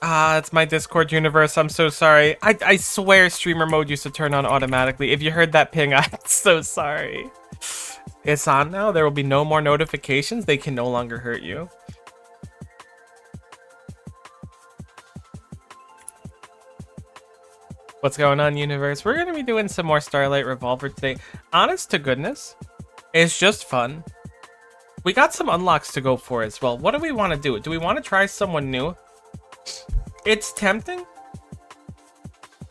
Ah, it's my Discord universe. I'm so sorry. I swear streamer mode used to turn on automatically. If you heard that ping, I'm so sorry. It's on now. There will be no more notifications. They can no longer hurt you. What's going on, universe? We're going to be doing some more Starlight Revolver today. Honest to goodness, it's just fun. We got some unlocks to go for as well. What do we want to do? Do we want to try someone new? It's tempting.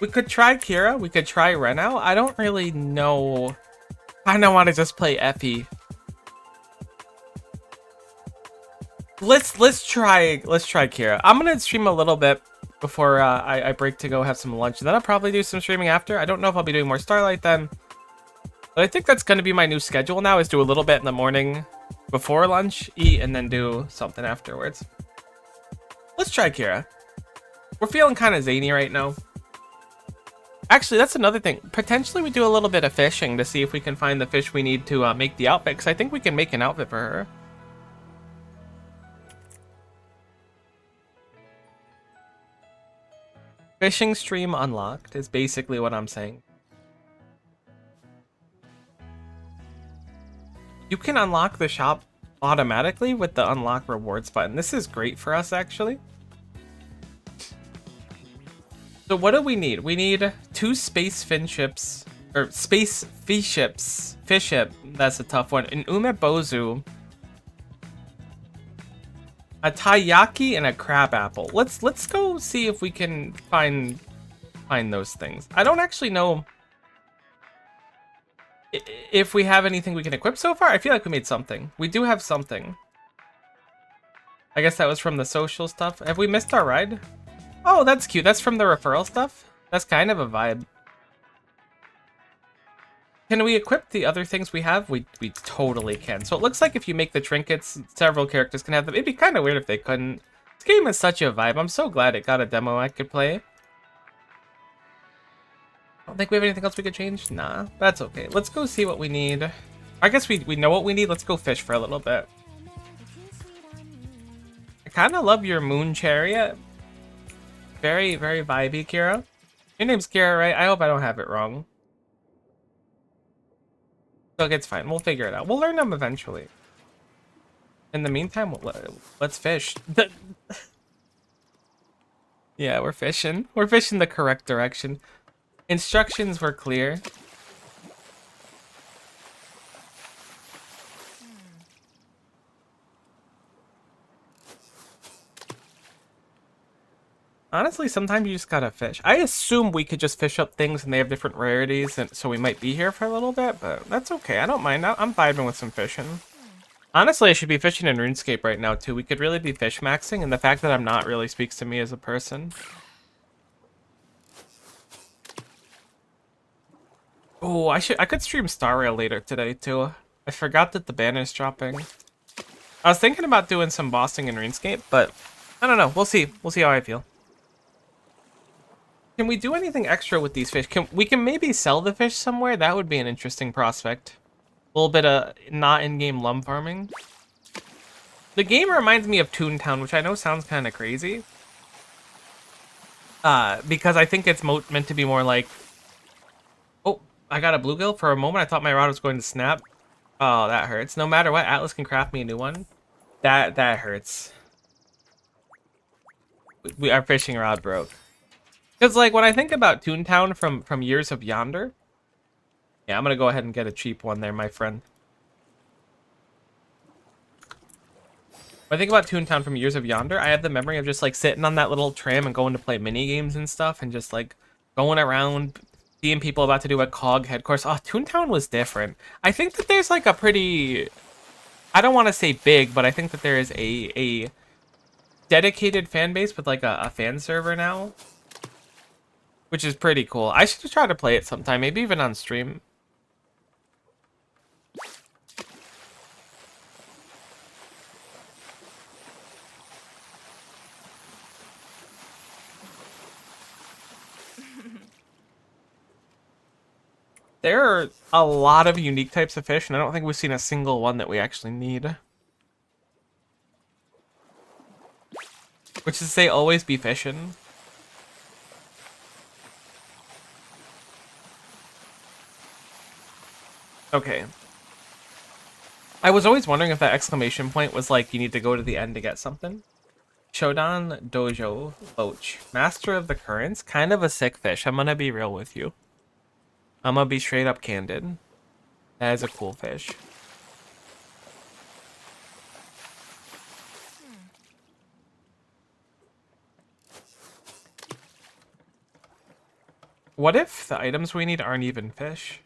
We could try Kira. We could try Renau. I don't really know. I don't want to just play Effie. Let's try Kira. I'm gonna stream a little bit before I break to go have some lunch. And then I'll probably do some streaming after. I don't know if I'll be doing more Starlight then. But I think that's gonna be my new schedule now, is do a little bit in the morning before lunch, eat, and then do something afterwards. Let's try Kira. We're feeling kind of zany right now. Actually, that's another thing. Potentially we do a little bit of fishing to see if we can find the fish we need to make the outfit, because I think we can make an outfit for her. Fishing stream unlocked is basically what I'm saying. You can unlock the shop automatically with the unlock rewards button. This is great for us, actually. So what do we need? We need 2 space fin ships, or space fish ships. Fish ship, that's a tough one. An umebozu, a taiyaki, and a crab apple. Let's go see if we can find those things. I don't actually know if we have anything we can equip so far. I feel like we made something. We do have something. I guess that was from the social stuff. Have we missed our ride? Oh, that's cute. That's from the referral stuff. That's kind of a vibe. Can we equip the other things we have? We totally can. So it looks like if you make the trinkets, several characters can have them. It'd be kind of weird if they couldn't. This game is such a vibe. I'm so glad it got a demo I could play. I don't think we have anything else we could change. Nah, that's okay. Let's go see what we need. I guess we know what we need. Let's go fish for a little bit. I kind of love your moon chariot. Very, very vibey, Kira. Your name's Kira, right? I hope I don't have it wrong. Look, it's fine. We'll figure it out. We'll learn them eventually. In the meantime, let's fish. Yeah, we're fishing. We're fishing the correct direction. Instructions were clear. Honestly, sometimes you just gotta fish. I assume we could just fish up things and they have different rarities, and so we might be here for a little bit, but that's okay. I don't mind. I'm vibing with some fishing. Honestly, I should be fishing in RuneScape right now, too. We could really be fish maxing, and the fact that I'm not really speaks to me as a person. Oh, I could stream Star Rail later today, too. I forgot that the banner's dropping. I was thinking about doing some bossing in RuneScape, but I don't know. We'll see. We'll see how I feel. Can we do anything extra with these fish? We can maybe sell the fish somewhere? That would be an interesting prospect. A little bit of not in-game lum farming. The game reminds me of Toontown, which I know sounds kind of crazy. Because I think it's meant to be more like... Oh, I got a bluegill. For a moment, I thought my rod was going to snap. Oh, that hurts. No matter what, Atlas can craft me a new one. That hurts. Our fishing rod broke. Because, like, when I think about Toontown from Years of Yonder... Yeah, I'm gonna go ahead and get a cheap one there, my friend. When I think about Toontown from Years of Yonder, I have the memory of just, like, sitting on that little tram and going to play mini games and stuff, and just, like, going around, seeing people about to do a COG head course. Oh, Toontown was different. I think that there's, like, a pretty... I don't want to say big, but I think that there is a dedicated fan base with, like, a fan server now. Which is pretty cool. I should try to play it sometime, maybe even on stream. There are a lot of unique types of fish, and I don't think we've seen a single one that we actually need. Which is to say, always be fishing. Okay. I was always wondering if that exclamation point was like you need to go to the end to get something. Shodan Dojo Loach. Master of the Currents. Kind of a sick fish. I'm gonna be real with you. I'm gonna be straight up candid. That is a cool fish. What if the items we need aren't even fish?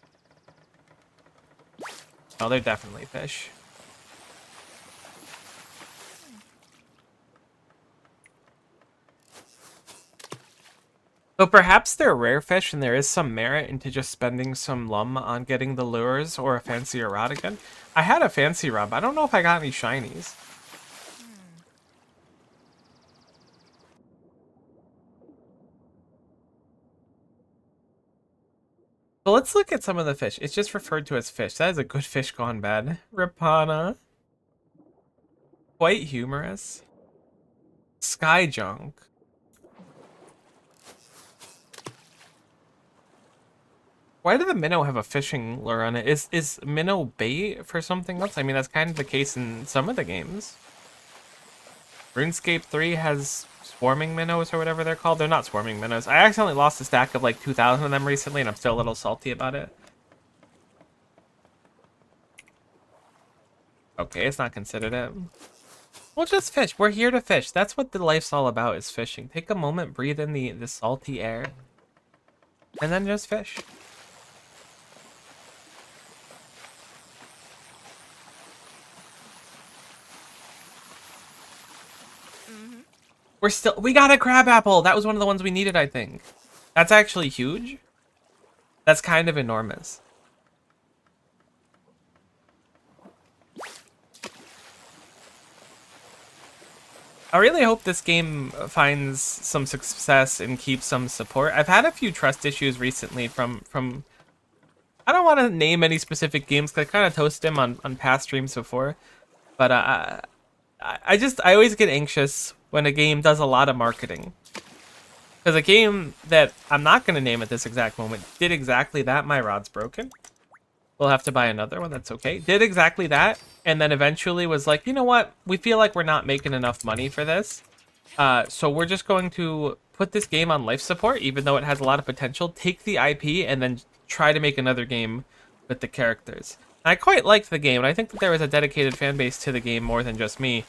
Oh, they're definitely fish. So perhaps they're rare fish and there is some merit into just spending some lum on getting the lures or a fancier rod again. I had a fancy rod, but I don't know if I got any shinies. So let's look at some of the fish. It's just referred to as fish. That is a good fish gone bad. Rapana. Quite humorous. Sky junk. Why did the minnow have a fishing lure on it? Is minnow bait for something else? I mean, that's kind of the case in some of the games. RuneScape 3 has swarming minnows or whatever they're called. They're not swarming minnows. I accidentally lost a stack of like 2,000 of them recently, and I'm still a little salty about it. Okay, it's not considered it. We'll just fish. We're here to fish. That's what the life's all about, is fishing. Take a moment, breathe in the salty air, and then just fish. We got a crab apple. That was one of the ones we needed, I think. That's actually huge. That's kind of enormous. I really hope this game finds some success and keeps some support. I've had a few trust issues recently from I don't want to name any specific games because I kind of toasted them on past streams before. But I always get anxious when a game does a lot of marketing. Because a game that I'm not going to name at this exact moment did exactly that. My rod's broken. We'll have to buy another one. That's okay. Did exactly that. And then eventually was like, you know what? We feel like we're not making enough money for this. So we're just going to put this game on life support, even though it has a lot of potential. Take the IP and then try to make another game with the characters. And I quite liked the game. And I think that there was a dedicated fan base to the game more than just me.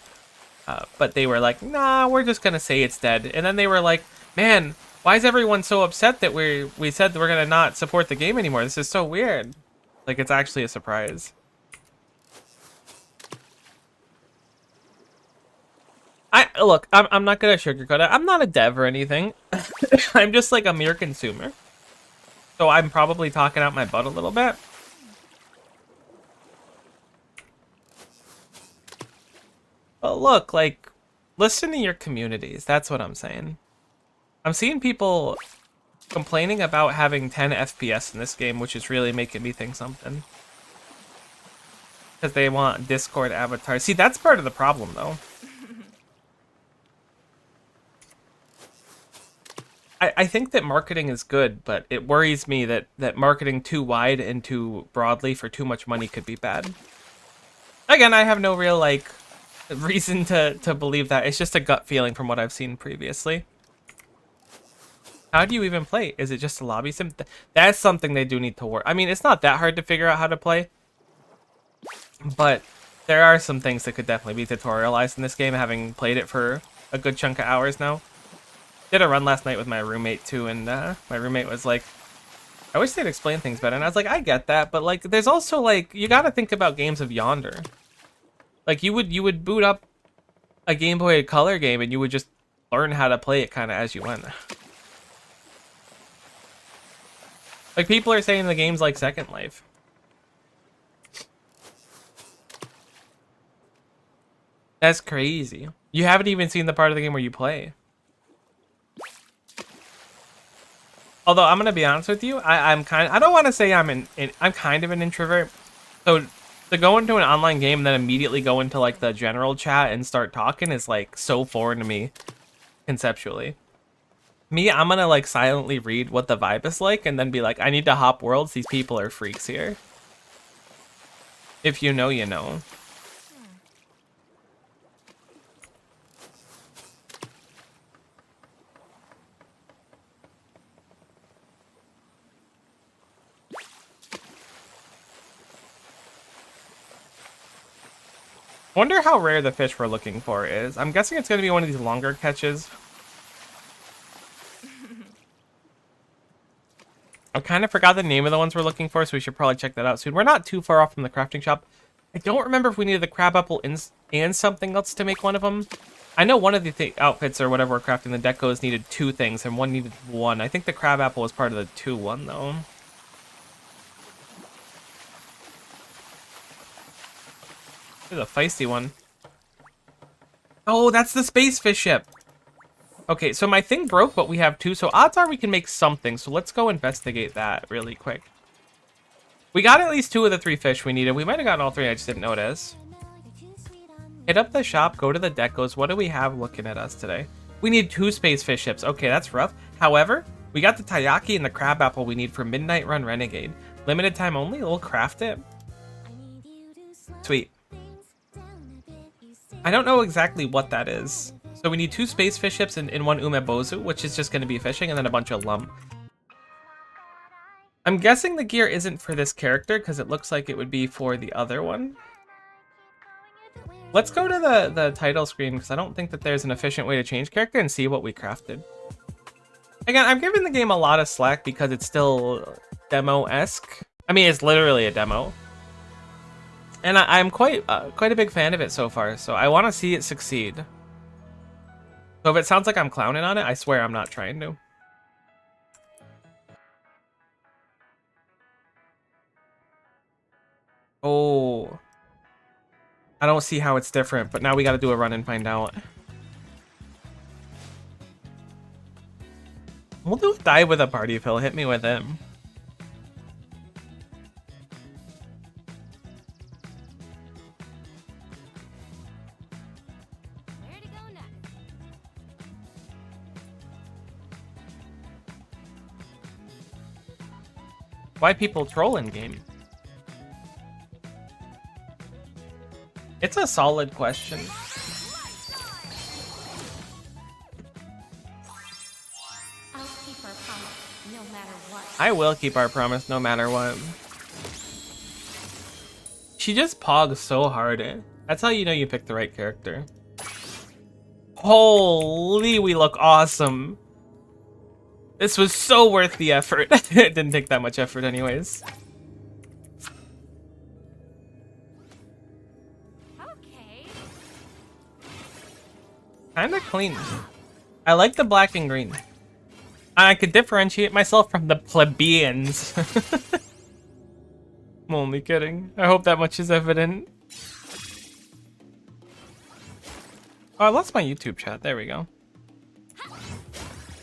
But they were like, nah, we're just going to say it's dead. And then they were like, man, why is everyone so upset that we said that we're going to not support the game anymore? This is so weird. Like, it's actually a surprise. Look, I'm not going to sugarcoat it. I'm not a dev or anything. I'm just like a mere consumer. So I'm probably talking out my butt a little bit. But look, like, listen to your communities. That's what I'm saying. I'm seeing people complaining about having 10 FPS in this game, which is really making me think something. Because they want Discord avatars. See, that's part of the problem, though. I think that marketing is good, but it worries me that marketing too wide and too broadly for too much money could be bad. Again, I have no real, like, reason to believe that. It's just a gut feeling from what I've seen previously. How do you even play? Is it just a lobby sim? That's something they do need to work. I mean, it's not that hard to figure out how to play, but there are some things that could definitely be tutorialized in this game, having played it for a good chunk of hours now. Did a run last night with my roommate too, and my roommate was like, I wish they'd explain things better. And I was like, I get that, but like, there's also like, you got to think about games of yonder. Like, you would boot up a Game Boy Color game and you would just learn how to play it kind of as you went. Like, people are saying the game's like Second Life. That's crazy. You haven't even seen the part of the game where you play. Although, I'm gonna be honest with you, I don't want to say I'm kind of an introvert. So to go into an online game and then immediately go into like the general chat and start talking is like so foreign to me. conceptually. Me, I'm gonna like silently read what the vibe is like and then be like, I need to hop worlds. These people are freaks here. If you know, you know. Wonder how rare the fish we're looking for is. I'm guessing it's gonna be one of these longer catches. I kind of forgot the name of the ones we're looking for, so we should probably check that out soon. We're not too far off from the crafting shop. I don't remember if we needed the crab apple and something else to make one of them. I know one of the outfits or whatever we're crafting, the decos, needed 2 things, and one needed 1. I think the crab apple was part of the 2-1, though. There's a feisty one. Oh, that's the space fish ship. Okay, so my thing broke, but we have 2, so odds are we can make something. So let's go investigate that really quick. We got at least 2 of the 3 fish we needed. We might have gotten all 3, I just didn't notice. Hit up the shop, go to the decos. What do we have looking at us today? We need 2 space fish ships. Okay, that's rough. However, we got the taiyaki and the crab apple we need for Midnight Run Renegade. Limited time only, we'll craft it. Sweet. I don't know exactly what that is. So we need 2 space fish ships and 1 umebozu, which is just going to be fishing, and then a bunch of lump. I'm guessing the gear isn't for this character because it looks like it would be for the other one. Let's go to the title screen because I don't think that there's an efficient way to change character and see what we crafted. Again, I'm giving the game a lot of slack because it's still demo-esque. I mean, it's literally a demo. And I'm quite a big fan of it so far, so I want to see it succeed. So if it sounds like I'm clowning on it, I swear I'm not trying to. Oh. I don't see how it's different, but now we got to do a run and find out. We'll do a dive with a party fill. Hit me with him. Where to go next? Why people troll in game? It's a solid question. I'll keep our promise, no matter what. I will keep our promise no matter what. She just pogs so hard. That's how you know you picked the right character. Holy, we look awesome. This was so worth the effort. It didn't take that much effort anyways. Okay. Kinda clean. I like the black and green. I could differentiate myself from the plebeians. I'm only kidding. I hope that much is evident. Oh, I lost my YouTube chat. There we go.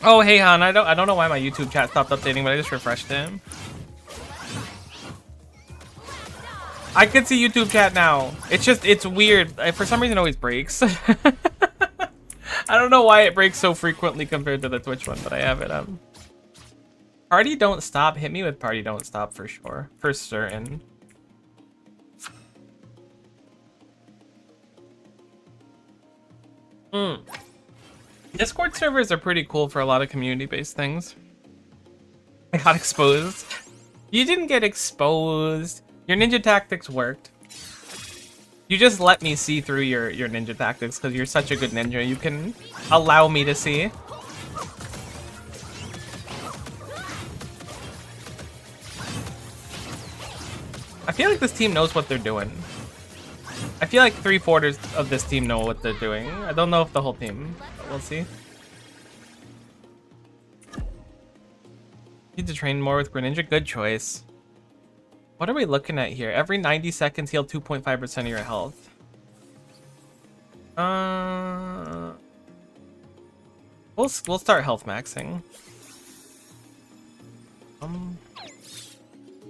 Oh, hey Han. I don't know why my YouTube chat stopped updating, but I just refreshed it. I can see YouTube chat now. It's weird. For some reason, it always breaks. I don't know why it breaks so frequently compared to the Twitch one, but I have it. Party don't stop. Hit me with party don't stop for sure. For certain. Discord servers are pretty cool for a lot of community-based things. I got exposed. You didn't get exposed. Your ninja tactics worked. You just let me see through your ninja tactics because you're such a good ninja. You can allow me to see. I feel like this team knows what they're doing. I feel like 3/4 of this team know what they're doing. I don't know if the whole team, but we'll see. Need to train more with Greninja. Good choice. What are we looking at here? Every 90 seconds, heal 2.5% of your health. We'll start health maxing.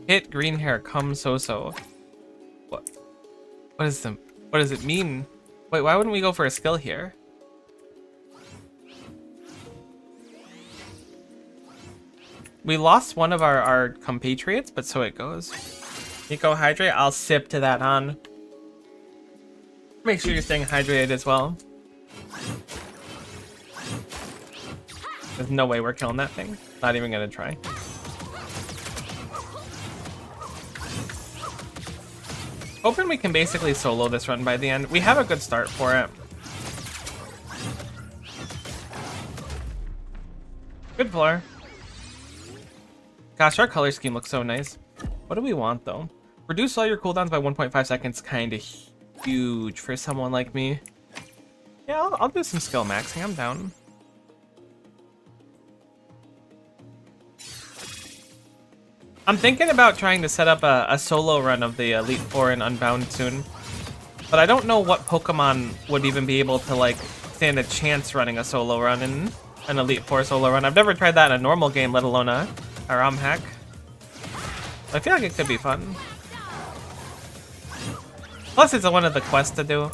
Hit green hair. Come so. What? What does it mean? Wait, why wouldn't we go for a skill here? We lost one of our compatriots, but so it goes. Nico, hydrate. I'll sip to that on. Make sure you're staying hydrated as well. There's no way we're killing that thing. Not even gonna try. Hoping we can basically solo this run by the end. We have a good start for it. Good floor. Gosh, our color scheme looks so nice. What do we want though? Reduce all your cooldowns by 1.5 seconds. Kind of huge for someone like me. Yeah, I'll do some skill maxing. I'm down. I'm thinking about trying to set up a solo run of the Elite Four in Unbound soon. But I don't know what Pokemon would even be able to like stand a chance running a solo run in an Elite Four solo run. I've never tried that in a normal game, let alone a ROM hack. I feel like it could be fun. Plus, it's one of the quests to do.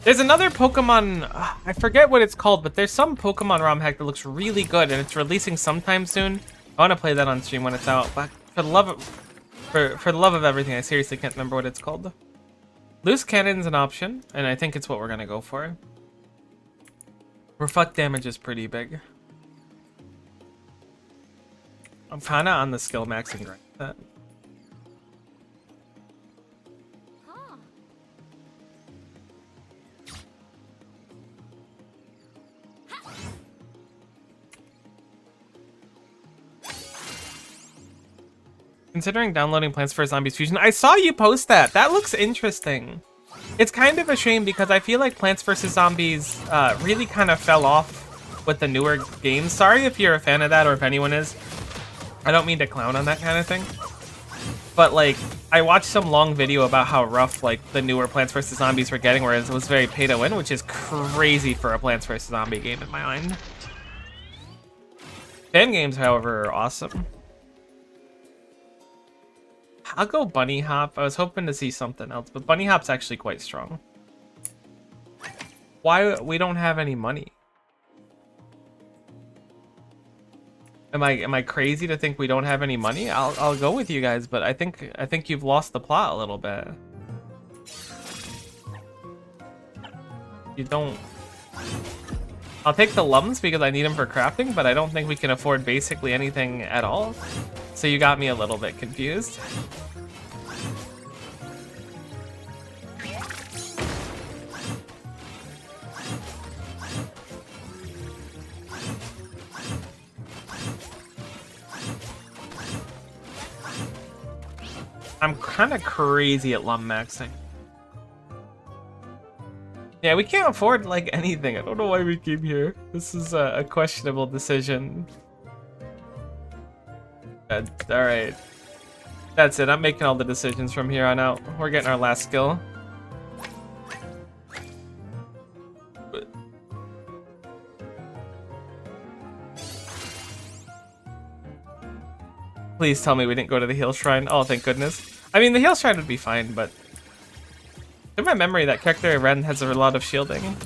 There's another Pokemon, I forget what it's called, but there's some Pokemon ROM hack that looks really good, and it's releasing sometime soon. I want to play that on stream when it's out, but for the love of everything, I seriously can't remember what it's called. Loose Cannon's an option, and I think it's what we're gonna go for. Reflect damage is pretty big. I'm kind of on the skill maxing grind with that. Considering downloading Plants vs. Zombies Fusion. I saw you post that. That looks interesting. It's kind of a shame because I feel like Plants vs. Zombies really kind of fell off with the newer games. Sorry if you're a fan of that or if anyone is. I don't mean to clown on that kind of thing. But like, I watched some long video about how rough like the newer Plants vs. Zombies were getting, whereas it was very pay to win, which is crazy for a Plants vs. Zombie game in my mind. Fan games, however, are awesome. I'll go Bunny Hop. I was hoping to see something else, but Bunny Hop's actually quite strong. Why we don't have any money? Am I crazy to think we don't have any money? I'll go with you guys, but I think you've lost the plot a little bit. You don't. I'll take the lums because I need them for crafting, but I don't think we can afford basically anything at all. So you got me a little bit confused. I'm kind of crazy at lum maxing. Yeah, we can't afford like anything. I don't know why we came here. This is a questionable decision. Alright. That's it. I'm making all the decisions from here on out. We're getting our last skill. Please tell me we didn't go to the Heal Shrine. Oh, thank goodness. I mean, the Heal Shrine would be fine, but... in my memory, that character Ren has a lot of shielding.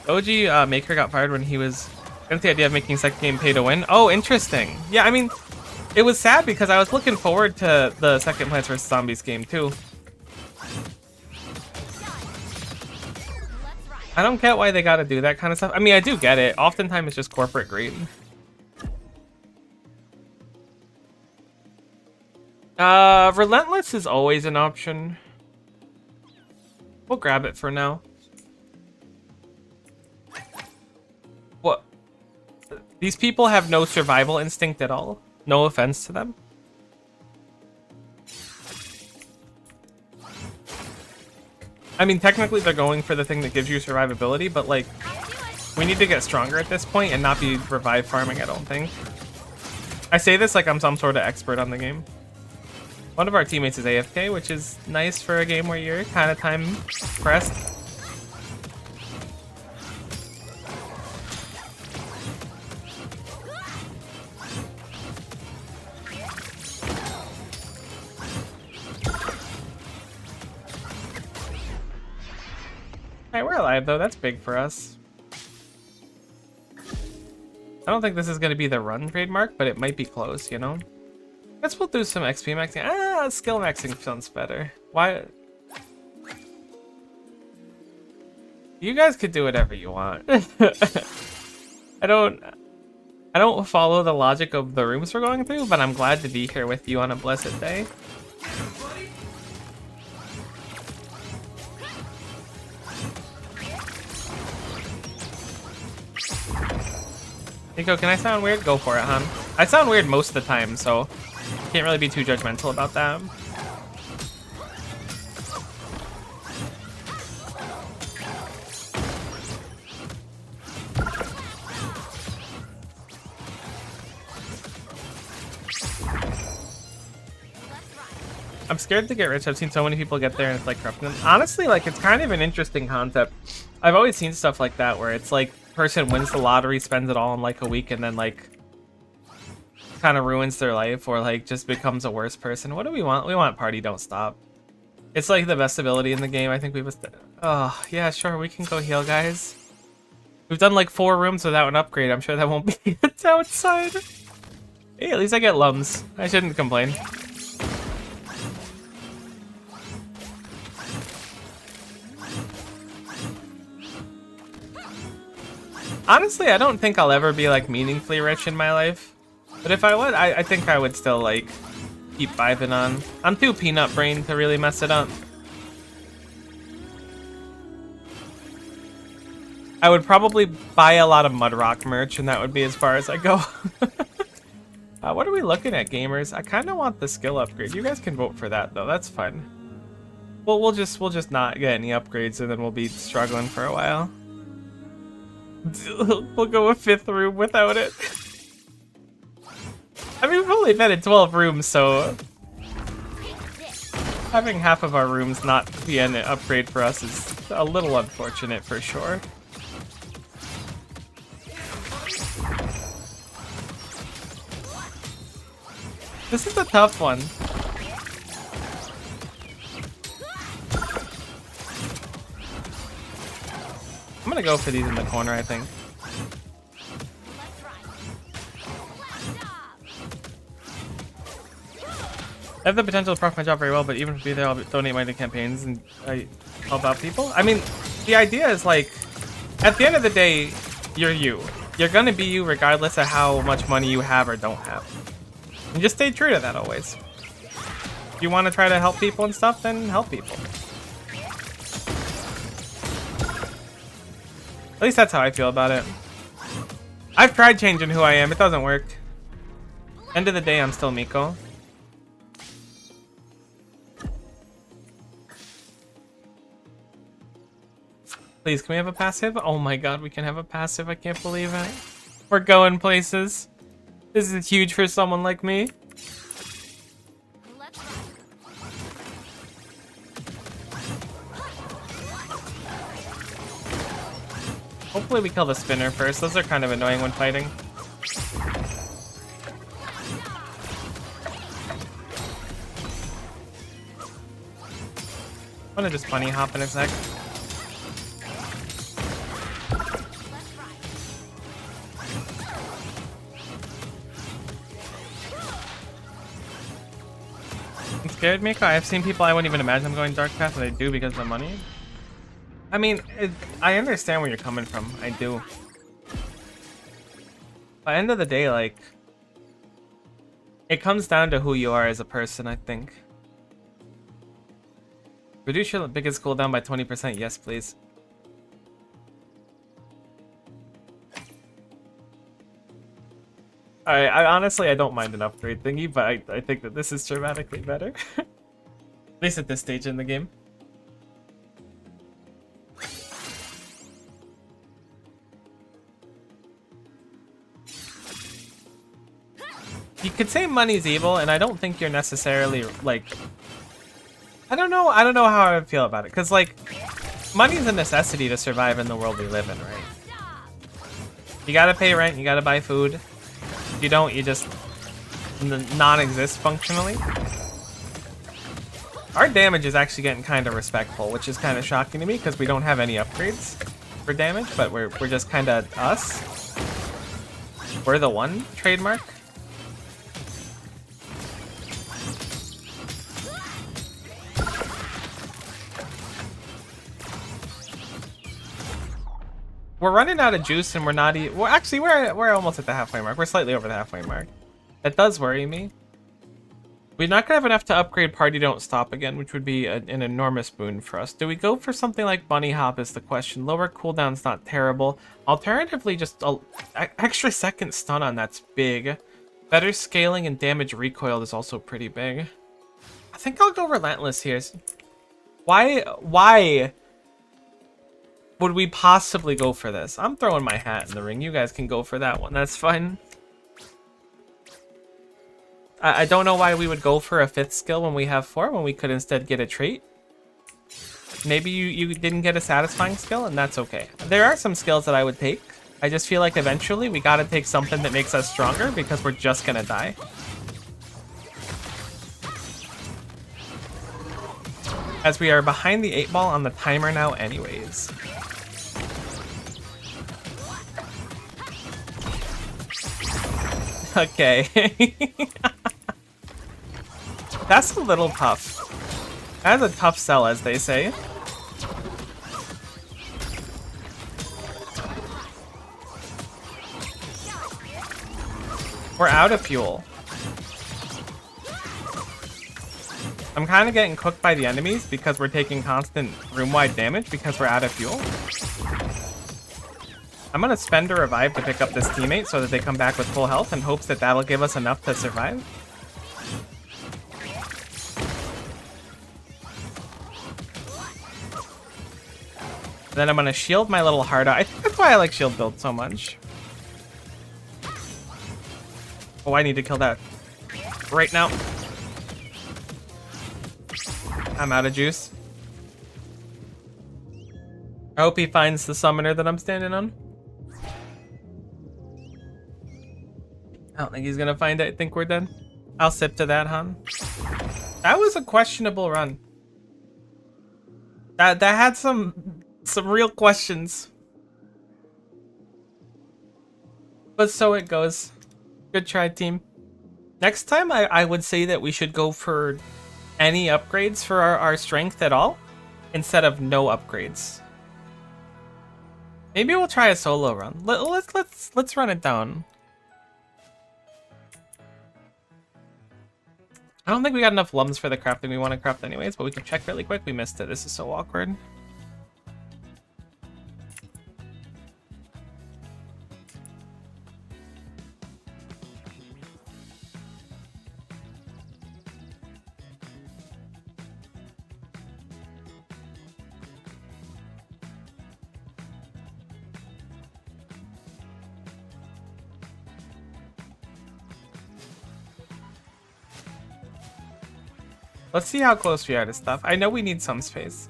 OG Maker got fired when he was... I the idea of making second game pay to win. Oh, interesting. Yeah, I mean, it was sad because I was looking forward to the second Plants vs. Zombies game too. I don't get why they gotta do that kind of stuff. I mean, I do get it. Oftentimes it's just corporate greed. Relentless is always an option. We'll grab it for now. What? These people have no survival instinct at all. No offense to them. I mean, technically they're going for the thing that gives you survivability, but like, we need to get stronger at this point and not be revive farming, I don't think. I say this like I'm some sort of expert on the game. One of our teammates is AFK, which is nice for a game where you're kind of time pressed. Alright, we're alive though. That's big for us. I don't think this is gonna be the run trademark, but it might be close, you know? Guess we'll do some XP maxing. Ah, skill maxing sounds better. Why? You guys could do whatever you want. I don't follow the logic of the rooms we're going through, but I'm glad to be here with you on a blessed day. Nico, can I sound weird? Go for it, hon. I sound weird most of the time, so can't really be too judgmental about that. I'm scared to get rich. I've seen so many people get there and it's like corrupting them. Honestly, like it's kind of an interesting concept. I've always seen stuff like that where it's like person wins the lottery, spends it all in like a week, and then like kind of ruins their life or like just becomes a worse person. What do we want? We want party don't stop. It's like the best ability in the game. I think we've oh yeah, sure, we can go heal, guys. We've done like 4 rooms without an upgrade. I'm sure that won't be a downside. Hey, at least I get lums. I shouldn't complain. Honestly, I don't think I'll ever be like meaningfully rich in my life. But if I would, I think I would still like keep vibing on. I'm too peanut brain to really mess it up. I would probably buy a lot of Mudrock merch and that would be as far as I go. What are we looking at, gamers? I kind of want the skill upgrade. You guys can vote for that though, that's fun. Well, we'll just not get any upgrades and then we'll be struggling for a while. We'll go a 5th room without it. I mean, we've only been in 12 rooms, so having half of our rooms not be an upgrade for us is a little unfortunate for sure. This is a tough one. I'm gonna go for these in the corner, I think. I have the potential to profit my job very well, but even if I be there, I'll donate money to campaigns and I help out people. I mean, the idea is like, at the end of the day, you're you. You're gonna be you regardless of how much money you have or don't have. And just stay true to that always. If you want to try to help people and stuff, then help people. At least that's how I feel about it. I've tried changing who I am. It doesn't work. End of the day, I'm still Miko. Please, can we have a passive? Oh my god, we can have a passive. I can't believe it. We're going places. This is huge for someone like me. Hopefully we kill the spinner first. Those are kind of annoying when fighting. I'm gonna just bunny hop in a sec. I'm scared, Miko. I've seen people I wouldn't even imagine them going dark path, but they do because of the money. I mean, I understand where you're coming from. I do. By the end of the day, like, it comes down to who you are as a person, I think. Reduce your biggest cooldown by 20%. Yes, please. I honestly, I don't mind an upgrade thingy, but I think that this is dramatically better. At least at this stage in the game. You could say money's evil, and I don't think you're necessarily, like... I don't know how I would feel about it, because, like, money's a necessity to survive in the world we live in, right? You gotta pay rent, you gotta buy food. If you don't, you just non-exist functionally. Our damage is actually getting kind of respectful, which is kind of shocking to me, because we don't have any upgrades for damage, but we're just kind of us. We're the one trademark. We're running out of juice and we're not well, actually we're almost at the halfway mark. We're slightly over the halfway mark. That does worry me. We're not gonna have enough to upgrade Party Don't Stop again, which would be an enormous boon for us. Do we go for something like Bunny Hop is the question. Lower cooldown's not terrible. Alternatively, just a extra second stun on that's big. Better scaling and damage recoiled is also pretty big. I think I'll go Relentless here. Why would we possibly go for this? I'm throwing my hat in the ring. You guys can go for that one. That's fine. I don't know why we would go for a 5th skill when we have 4, when we could instead get a trait. Maybe you didn't get a satisfying skill, and that's okay. There are some skills that I would take. I just feel like eventually we gotta take something that makes us stronger because we're just gonna die. As we are behind the 8 ball on the timer now anyways. Okay. That's a little tough. That's a tough sell, as they say. We're out of fuel. I'm kind of getting cooked by the enemies because we're taking constant room-wide damage because we're out of fuel. I'm gonna spend a revive to pick up this teammate so that they come back with full health in hopes that that'll give us enough to survive. Then I'm gonna shield my little heart out. I think that's why I like shield build so much. Oh, I need to kill that right now. I'm out of juice. I hope he finds the summoner that I'm standing on. I don't think he's gonna find it. I think we're dead. I'll sip to that, huh? That was a questionable run. That had some real questions. But so it goes. Good try, team. Next time, I would say that we should go for any upgrades for our strength at all, instead of no upgrades. Maybe we'll try a solo run. Let's run it down. I don't think we got enough lums for the crafting we want to craft anyways, but we can check really quick. We missed it. This is so awkward. Let's see how close we are to stuff. I know we need some space.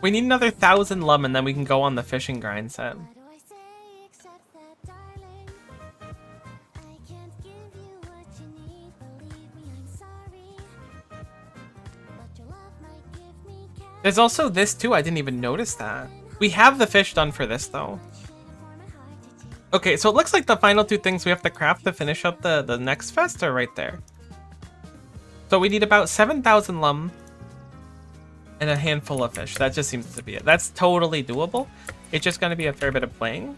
We need another 1,000 lum and then we can go on the fishing grind set. There's also this too, I didn't even notice that. We have the fish done for this though. Okay, so it looks like the final 2 things we have to craft to finish up the next fest are right there. So we need about 7,000 lum and a handful of fish. That just seems to be it. That's totally doable. It's just going to be a fair bit of playing.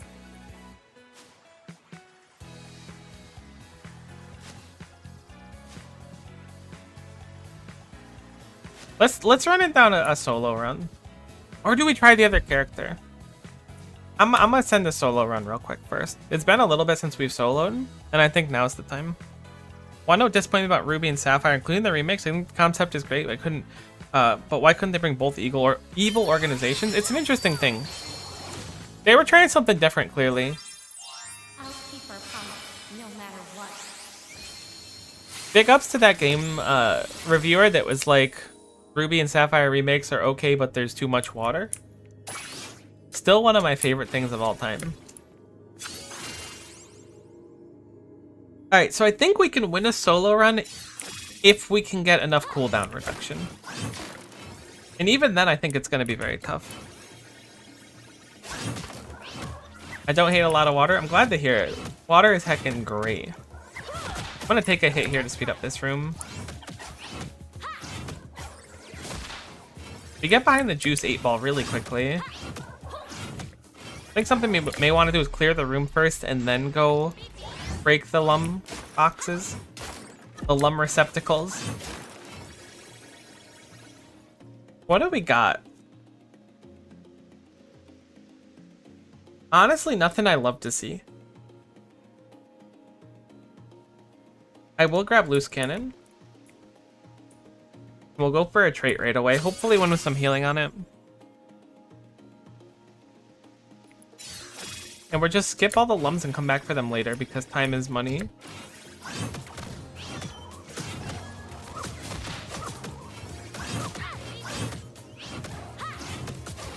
Let's run it down a solo run. Or do we try the other character? I'm gonna send a solo run real quick first. It's been a little bit since we've soloed, and I think now's the time. One note disappointed about Ruby and Sapphire, including the remix. I think the concept is great. But why couldn't they bring both evil organizations? It's an interesting thing. They were trying something different, clearly. I'll keep our promise, no matter what. Big ups to that game reviewer that was like, Ruby and Sapphire remakes are okay, but there's too much water. Still one of my favorite things of all time. Alright, so I think we can win a solo run if we can get enough cooldown reduction. And even then, I think it's going to be very tough. I don't hate a lot of water. I'm glad to hear it. Water is heckin' great. I'm gonna take a hit here to speed up this room. We get behind the juice 8-ball really quickly. I think something we may want to do is clear the room first and then go break the lum boxes. The lum receptacles. What do we got? Honestly, nothing I love to see. I will grab loose cannon. We'll go for a trait right away. Hopefully one with some healing on it. And we'll just skip all the lums and come back for them later because time is money.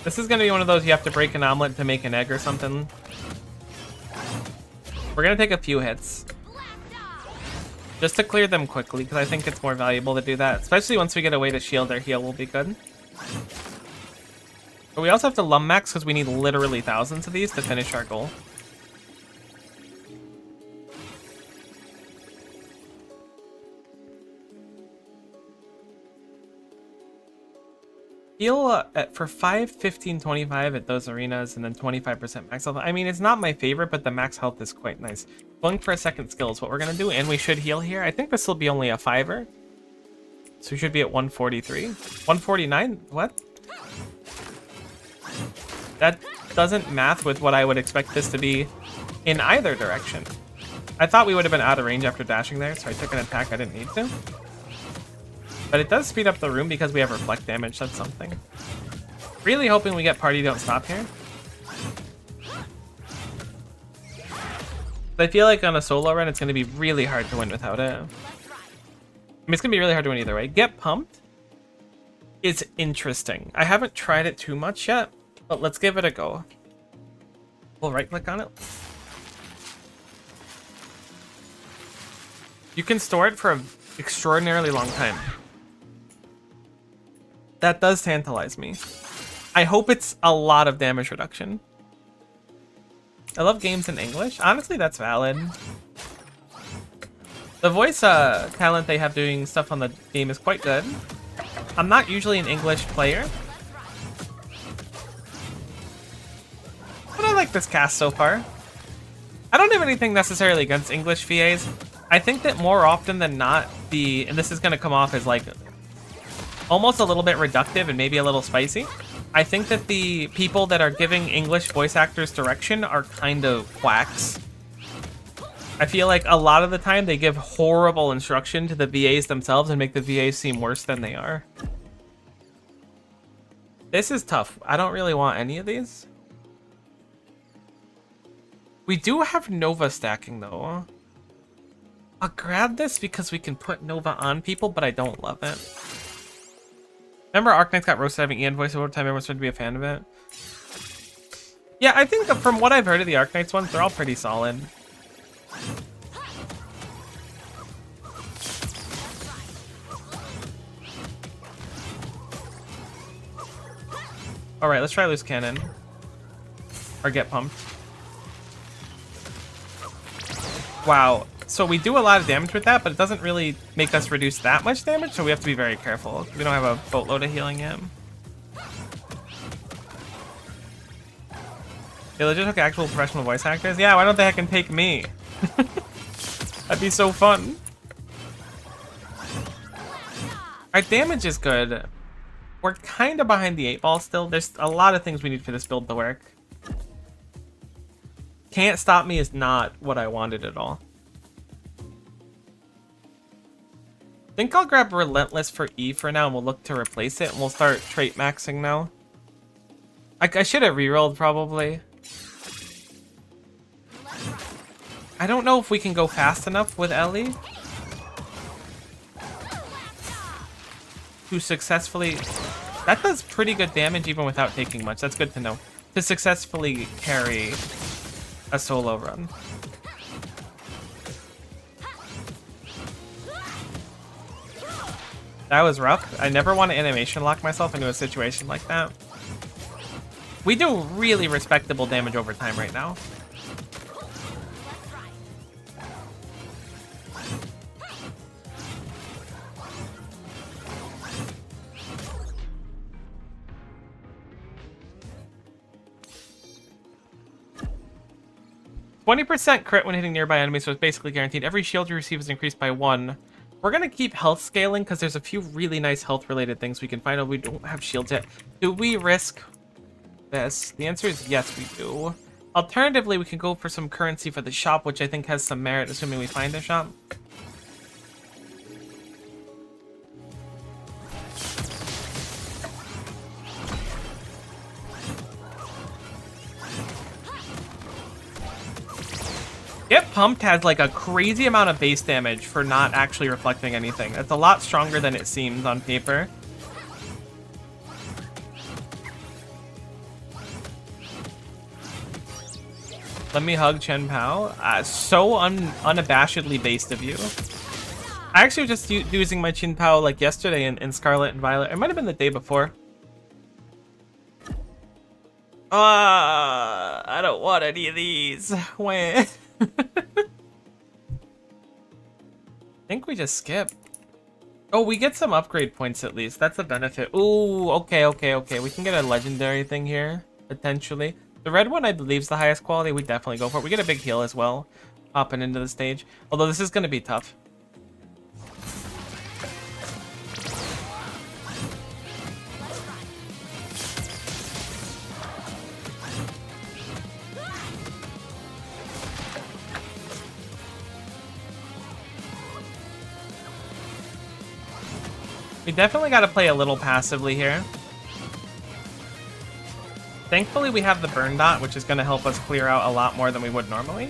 This is going to be one of those you have to break an omelet to make an egg or something. We're going to take a few hits. Just to clear them quickly, because I think it's more valuable to do that. Especially once we get a way to shield or heal will be good. But we also have to lum max because we need literally thousands of these to finish our goal. Heal for 5, 15, 25 at those arenas, and then 25% max health. I mean, it's not my favorite, but the max health is quite nice. Going for a second skill is what we're going to do, and we should heal here. I think this will be only a 5er. So we should be at 143. 149? What? That doesn't math with what I would expect this to be in either direction. I thought we would have been out of range after dashing there, so I took an attack I didn't need to. But it does speed up the room because we have reflect damage. That's something. Really hoping we get party don't stop here. I feel like on a solo run, it's going to be really hard to win without it. I mean, it's going to be really hard to win either way. Get pumped. It's interesting. I haven't tried it too much yet, but let's give it a go. We'll right click on it. You can store it for an extraordinarily long time. That does tantalize me. I hope it's a lot of damage reduction. I love games in English. Honestly, that's valid. The voice talent they have doing stuff on the game is quite good. I'm not usually an English player, but I like this cast so far. I don't have anything necessarily against English VAs. I think that more often than not, and this is going to come off as like almost a little bit reductive and maybe a little spicy. I think that the people that are giving English voice actors direction are kind of quacks. I feel like a lot of the time they give horrible instruction to the VAs themselves and make the VAs seem worse than they are. This is tough. I don't really want any of these. We do have Nova stacking though. I'll grab this because we can put Nova on people, but I don't love it. Remember Arknights got roasted having Ian voice over time, everyone's started to be a fan of it? Yeah, I think from what I've heard of the Arknights ones, they're all pretty solid. Alright, let's try loose cannon. Or get pumped. Wow. So we do a lot of damage with that, but it doesn't really make us reduce that much damage, so we have to be very careful. We don't have a boatload of healing yet. They legit took actual professional voice actors? Yeah, why don't they heckin' take me? That'd be so fun. Our damage is good. We're kind of behind the 8-ball still. There's a lot of things we need for this build to work. Can't stop me is not what I wanted at all. I think I'll grab Relentless for E for now, and we'll look to replace it, and we'll start trait maxing now. I should have rerolled, probably. I don't know if we can go fast enough with Ellie to successfully... That does pretty good damage even without taking much. That's good to know. To successfully carry a solo run. That was rough. I never want to animation lock myself into a situation like that. We do really respectable damage over time right now. 20% crit when hitting nearby enemies, so it's basically guaranteed. Every shield you receive is increased by 1. We're gonna keep health scaling because there's a few really nice health-related things we can find out. We don't have shields yet. Do we risk this? The answer is yes, we do. Alternatively, we can go for some currency for the shop, which I think has some merit, assuming we find a shop. Get Pumped has like a crazy amount of base damage for not actually reflecting anything. That's a lot stronger than it seems on paper. Let me hug Chen Pao. So unabashedly based of you. I actually was just using my Chen Pao like yesterday in Scarlet and Violet. It might have been the day before. I don't want any of these. When? I think we just skip. Oh, we get some upgrade points at least. That's a benefit. Ooh, okay. We can get a legendary thing here, potentially. The red one, I believe, is the highest quality. We definitely go for it. We get a big heal as well, hopping into the stage. Although this is going to be tough. We definitely got to play a little passively here. Thankfully, we have the burn dot, which is going to help us clear out a lot more than we would normally.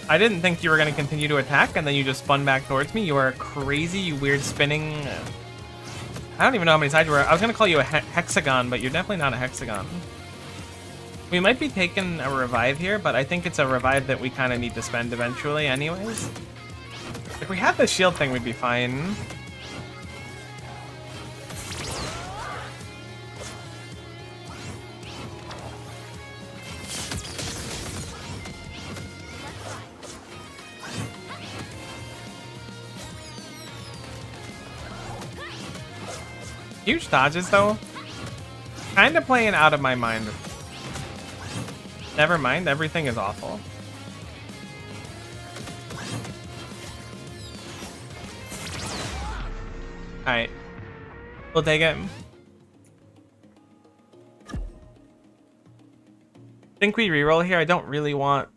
I didn't think you were going to continue to attack, and then you just spun back towards me. You are crazy, you weird spinning... I don't even know how many sides you were. I was going to call you a hexagon, but you're definitely not a hexagon. We might be taking a revive here, but I think it's a revive that we kind of need to spend eventually anyways. If we had the shield thing, we'd be fine. Huge dodges, though. Kind of playing out of my mind. Never mind, everything is awful. Alright. We'll take it. Think we reroll here? I don't really want...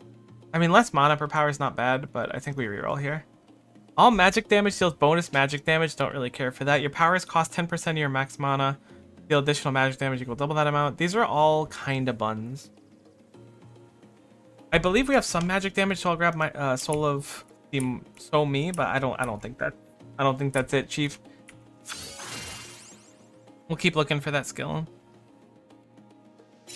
I mean, less mana per power is not bad, but I think we reroll here. All magic damage deals bonus magic damage. Don't really care for that. Your powers cost 10% of your max mana. Deal additional magic damage equal double that amount. These are all kind of buns. I believe we have some magic damage, so I'll grab my Soul of the So Me, but I don't think that's it, Chief. We'll keep looking for that skill. I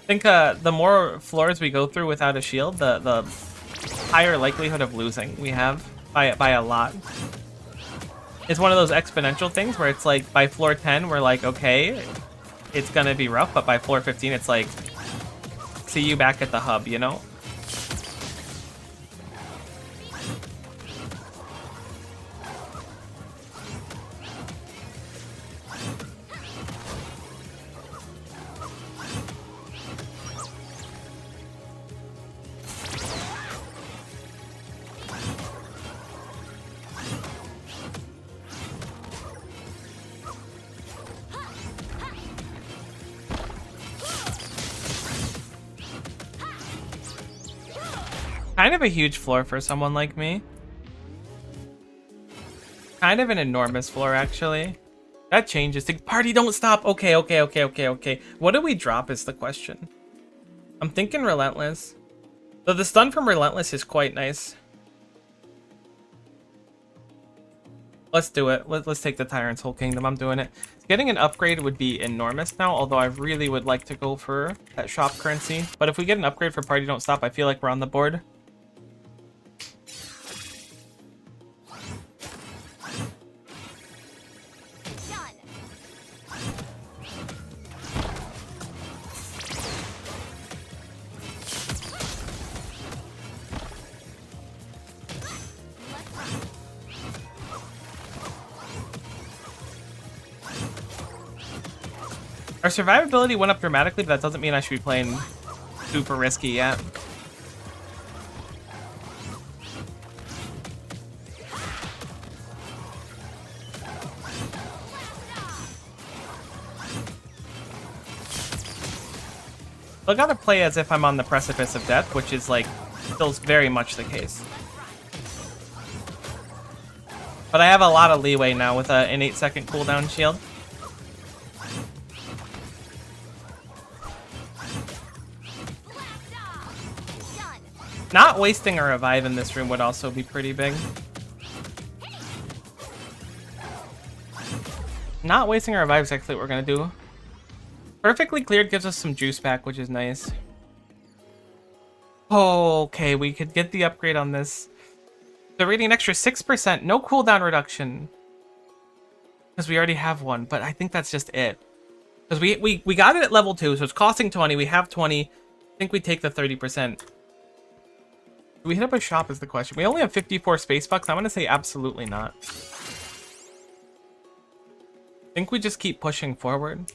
think the more floors we go through without a shield, the higher likelihood of losing we have by a lot. It's one of those exponential things where it's like by floor 10 we're like, okay, it's gonna be rough, but by floor 15 it's like, see you back at the hub, you know? Kind of a huge floor for someone like me. Kind of an enormous floor, actually. That changes. The party don't stop. Okay. What do we drop is the question. I'm thinking Relentless. So the stun from Relentless is quite nice. Let's do it. Let's take the Tyrant's Whole Kingdom. I'm doing it. Getting an upgrade would be enormous now, although I really would like to go for that shop currency. But if we get an upgrade for Party Don't Stop, I feel like we're on the board. Our survivability went up dramatically, but that doesn't mean I should be playing super risky yet. I gotta play as if I'm on the precipice of death, which is like still very much the case. But I have a lot of leeway now with an 8-second cooldown shield. Not wasting a revive in this room would also be pretty big. Not wasting a revive is actually what we're gonna do. Perfectly cleared gives us some juice back, which is nice. Oh, okay, we could get the upgrade on this. So we're getting an extra 6%, no cooldown reduction. Because we already have one, but I think that's just it. Because we got it at level 2, so it's costing 20, we have 20. I think we take the 30%. Do we hit up a shop is the question. We only have 54 space bucks. I'm going to say absolutely not. I think we just keep pushing forward.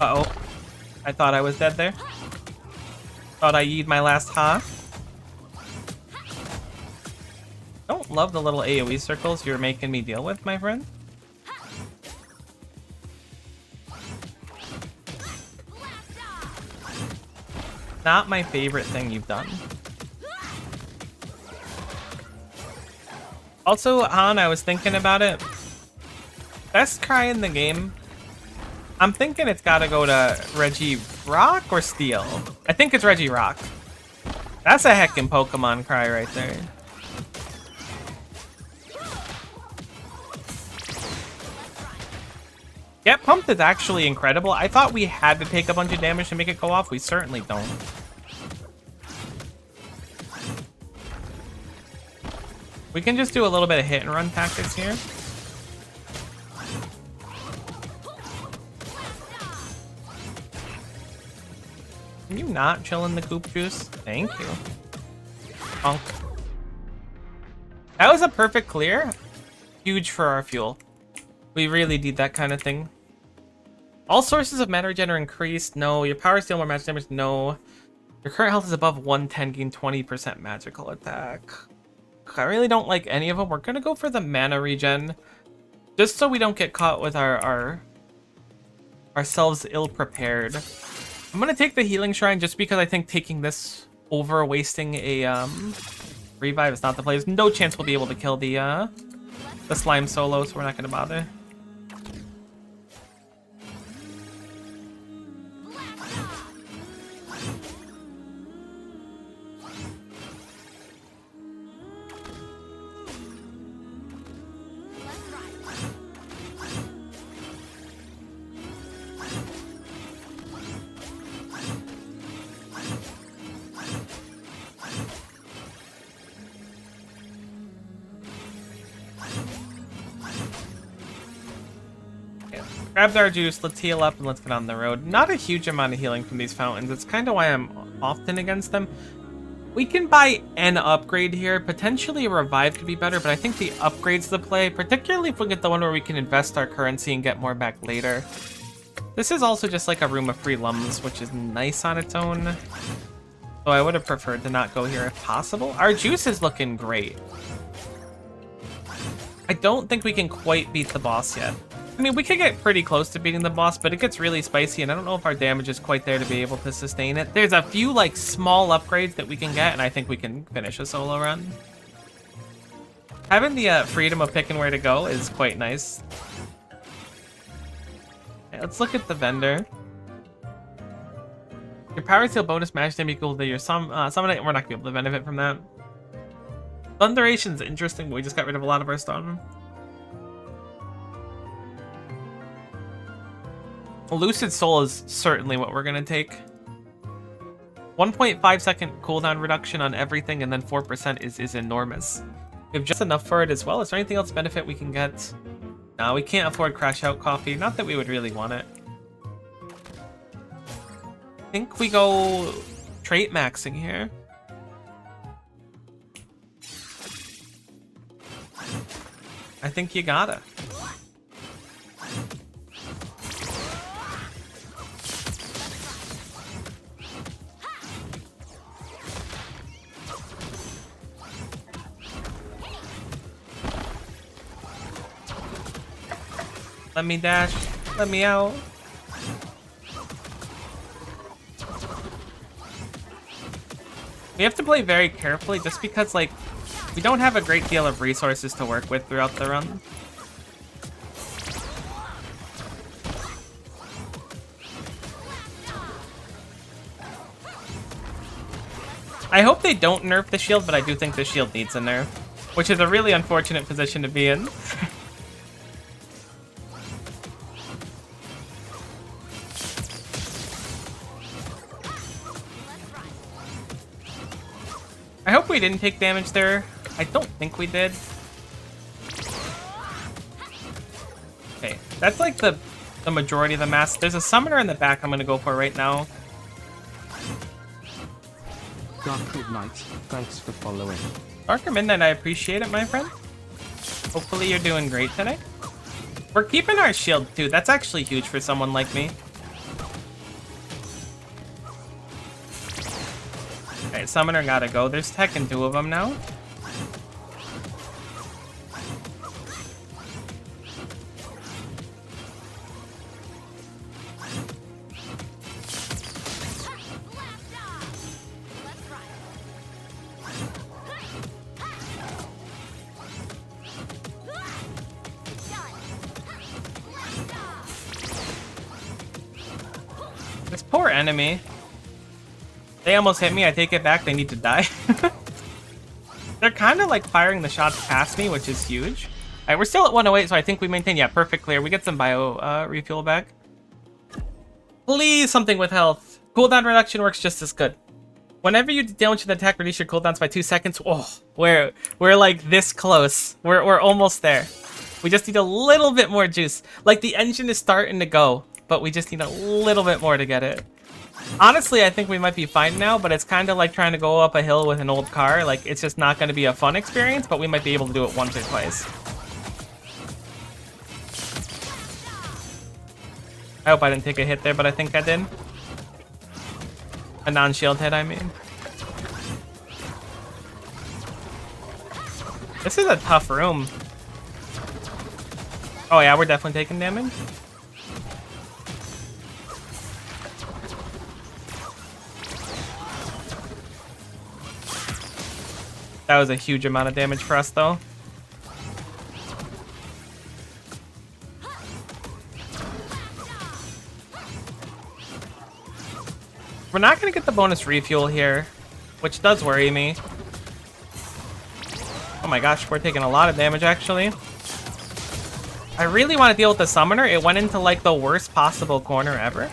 Uh-oh. I thought I was dead there. Thought I yeed my last ha. Don't love the little AoE circles you're making me deal with, my friend. Not my favorite thing you've done. Also, Han, I was thinking about it. Best cry in the game. I'm thinking it's gotta go to Reggie Rock or Steel. I think it's Reggie Rock. That's a heckin' Pokemon cry right there. Get Pumped is actually incredible. I thought we had to take a bunch of damage to make it go off. We certainly don't. We can just do a little bit of hit and run tactics here. Can you not chill in the goop juice? Thank you. Bonk. That was a perfect clear. Huge for our fuel. We really need that kind of thing. All sources of mana regen are increased. No. Your power steal more magic damage. No. Your current health is above 110. Gain 20% magical attack. I really don't like any of them. We're gonna go for the mana regen, just so we don't get caught with ourselves ill-prepared. I'm gonna take the healing shrine just because I think taking this over wasting a revive is not the play. There's no chance we'll be able to kill the slime solo, so we're not gonna bother. Grabbed our juice, let's heal up and let's get on the road. Not a huge amount of healing from these fountains. It's kind of why I'm often against them. We can buy an upgrade here. Potentially a revive could be better, but I think the upgrade's the play, particularly if we get the one where we can invest our currency and get more back later. This is also just like a room of free lums, which is nice on its own. So I would have preferred to not go here if possible. Our juice is looking great. I don't think we can quite beat the boss yet. I mean, we could get pretty close to beating the boss, but it gets really spicy, and I don't know if our damage is quite there to be able to sustain it. There's a few, like, small upgrades that we can get, and I think we can finish a solo run. Having the freedom of picking where to go is quite nice. Okay, let's look at the vendor. Your power steal bonus match damage equal to your summon. We're not gonna be able to benefit from that. Thunderation's interesting, but we just got rid of a lot of our stun. Lucid Soul is certainly what we're gonna take. 1.5 second cooldown reduction on everything, and then 4% is enormous. We have just enough for it as well. Is there anything else benefit we can get? No, we can't afford Crash Out Coffee. Not that we would really want it. I think we go trait maxing here. I think you gotta. Let me dash. Let me out. We have to play very carefully just because, like, we don't have a great deal of resources to work with throughout the run. I hope they don't nerf the shield, but I do think the shield needs a nerf, which is a really unfortunate position to be in. I hope we didn't take damage there. I don't think we did. Okay, that's like the majority of the mass. There's a summoner in the back I'm gonna go for right now. Dark Midnight, thanks for following. Darker Midnight, I appreciate it, my friend. Hopefully you're doing great today. We're keeping our shield too. That's actually huge for someone like me. Alright, summoner gotta go. There's tech in 2 of them now. This poor enemy. They almost hit me. I take it back. They need to die. They're kind of like firing the shots past me, which is huge. All right, we're still at 108, so I think we maintain. Yeah, perfect clear. We get some bio refuel back. Please, something with health. Cooldown reduction works just as good. Whenever you launch an attack, reduce your cooldowns by 2 seconds. Oh, we're like this close. We're almost there. We just need a little bit more juice. Like the engine is starting to go, but we just need a little bit more to get it. Honestly, I think we might be fine now, but it's kind of like trying to go up a hill with an old car. Like, it's just not going to be a fun experience, but we might be able to do it once or twice. I hope I didn't take a hit there, but I think I did. A non-shield hit, I mean. This is a tough room. Oh yeah, we're definitely taking damage. That was a huge amount of damage for us, though. We're not going to get the bonus refuel here, which does worry me. Oh my gosh, we're taking a lot of damage, actually. I really want to deal with the summoner. It went into, like, the worst possible corner ever.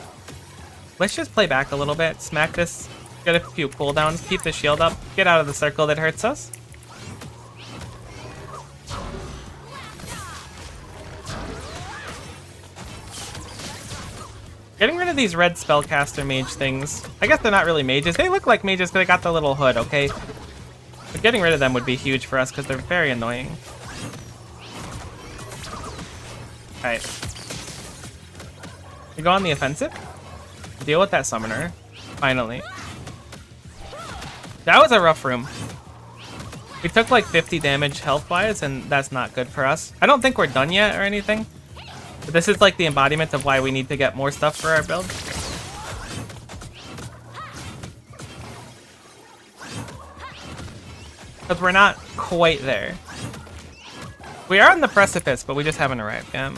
Let's just play back a little bit. Smack this. Get a few cooldowns. Keep the shield up. Get out of the circle that hurts us. Getting rid of these red spellcaster mage things. I guess they're not really mages. They look like mages because they got the little hood, okay? But getting rid of them would be huge for us because they're very annoying. Alright. We go on the offensive. Deal with that summoner. Finally. That was a rough room. We took like 50 damage health-wise, and that's not good for us. I don't think we're done yet or anything. But this is like the embodiment of why we need to get more stuff for our build. Because we're not quite there. We are on the precipice, but we just haven't arrived yet.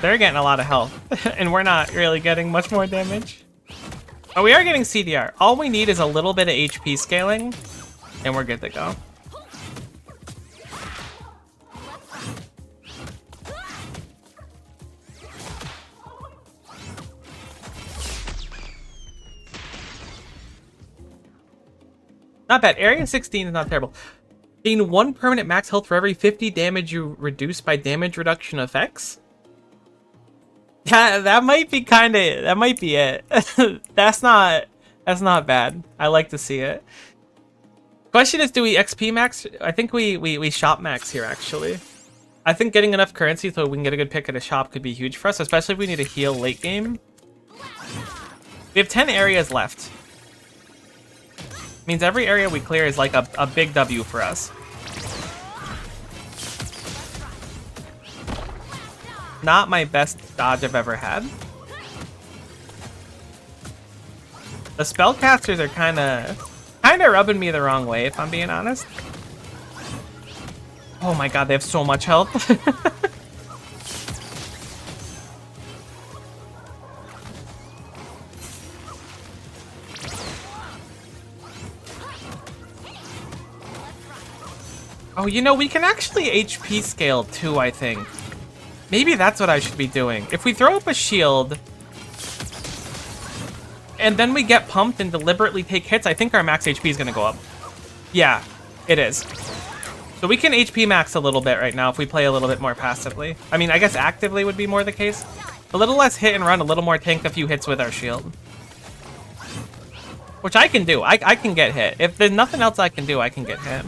They're getting a lot of health, and we're not really getting much more damage. But we are getting CDR. All we need is a little bit of HP scaling, and we're good to go. Not bad. Area 16 is not terrible. Gain 1 permanent max health for every 50 damage you reduce by damage reduction effects. That might be that might be it. That's not bad. I like to see it. Question is, do we XP max? I think we shop max here, actually. I think getting enough currency so we can get a good pick at a shop could be huge for us, especially if we need to heal late game. We have 10 areas left. Means every area we clear is like a big W for us. Not my best dodge I've ever had. The spellcasters are kind of rubbing me the wrong way, if I'm being honest. Oh my god, they have so much health. Oh, you know, we can actually HP scale too, I think. Maybe that's what I should be doing. If we throw up a shield, and then we get pumped and deliberately take hits, I think our max HP is going to go up. Yeah, it is. So we can HP max a little bit right now if we play a little bit more passively. I mean, I guess actively would be more the case. A little less hit and run, a little more tank a few hits with our shield. Which I can do. I can get hit. If there's nothing else I can do, I can get hit.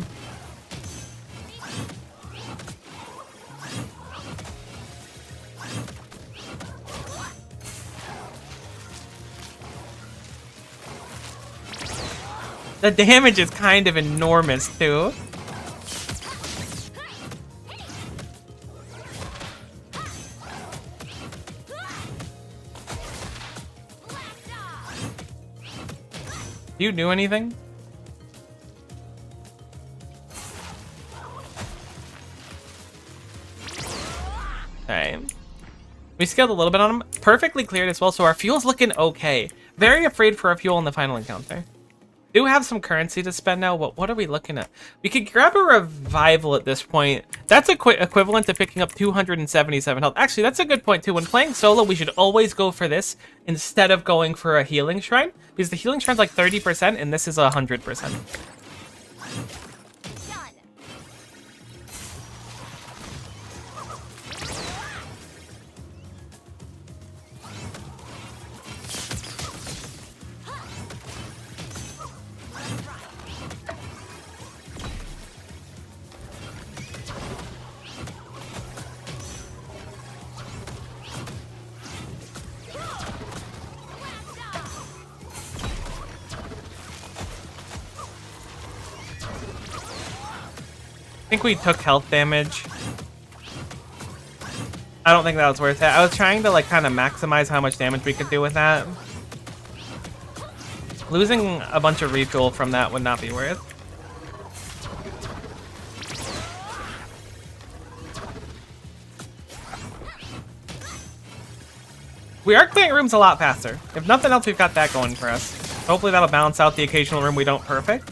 The damage is kind of enormous, too. Do you do anything? Alright. We scaled a little bit on him. Perfectly cleared as well, so our fuel's looking okay. Very afraid for our fuel in the final encounter. Do have some currency to spend now, but what are we looking at? We could grab a revival at this point. That's equivalent to picking up 277 health. Actually, that's a good point too. When playing solo, we should always go for this instead of going for a healing shrine, because the healing shrine's like 30% and this is 100%. I think we took health damage. I don't think that was worth it. I was trying to like kind of maximize how much damage we could do with that. Losing a bunch of refuel from that would not be worth. We are clearing rooms a lot faster. If nothing else, we've got that going for us. Hopefully that'll balance out the occasional room we don't perfect.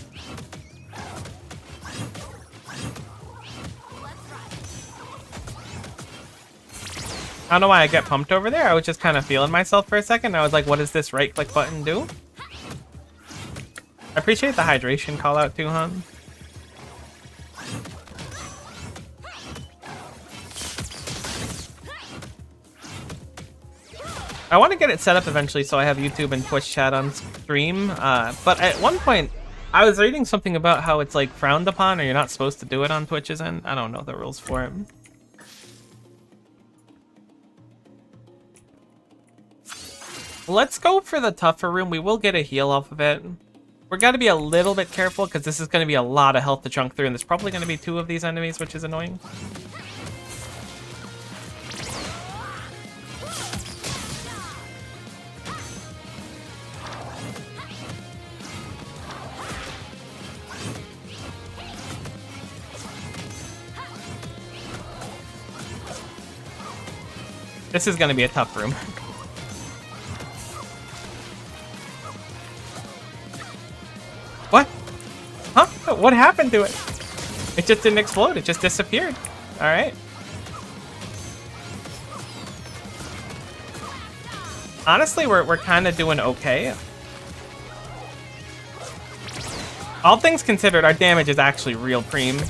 I don't know why I get pumped over there. I was just kind of feeling myself for a second. I was like, what does this right click button do? I appreciate the hydration call out too, huh? I want to get it set up eventually so I have YouTube and Twitch chat on stream. But at one point, I was reading something about how it's like frowned upon or you're not supposed to do it on Twitch's end. I don't know the rules for it. Let's go for the tougher room. We will get a heal off of it. We're got to be a little bit careful because this is going to be a lot of health to chunk through, and there's probably going to be 2 of these enemies, which is annoying. This is going to be a tough room. What? Huh? What happened to it? It just didn't explode. It just disappeared. All right. Honestly, we're kind of doing okay. All things considered, our damage is actually real preem.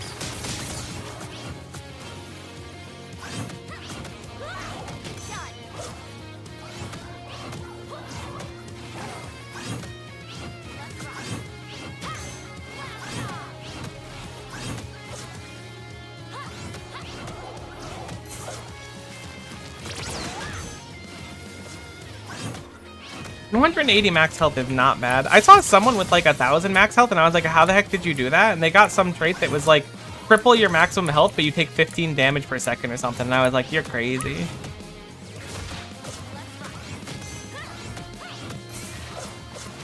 280 max health is not bad. I saw someone with like 1,000 max health and I was like, how the heck did you do that? And they got some trait that was like triple your maximum health, but you take 15 damage per second or something. And I was like, you're crazy.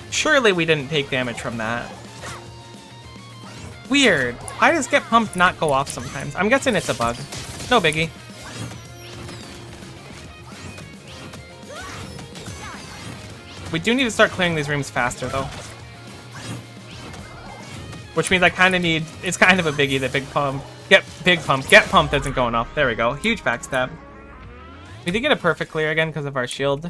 Surely we didn't take damage from that. Weird. Why does Get Pumped not go off sometimes? I'm guessing it's a bug. No biggie. We do need to start clearing these rooms faster, though. Which means I kind of need... It's kind of a biggie that Big Pump... Get Pumped isn't going off. There we go. Huge backstab. We did get a perfect clear again because of our shield.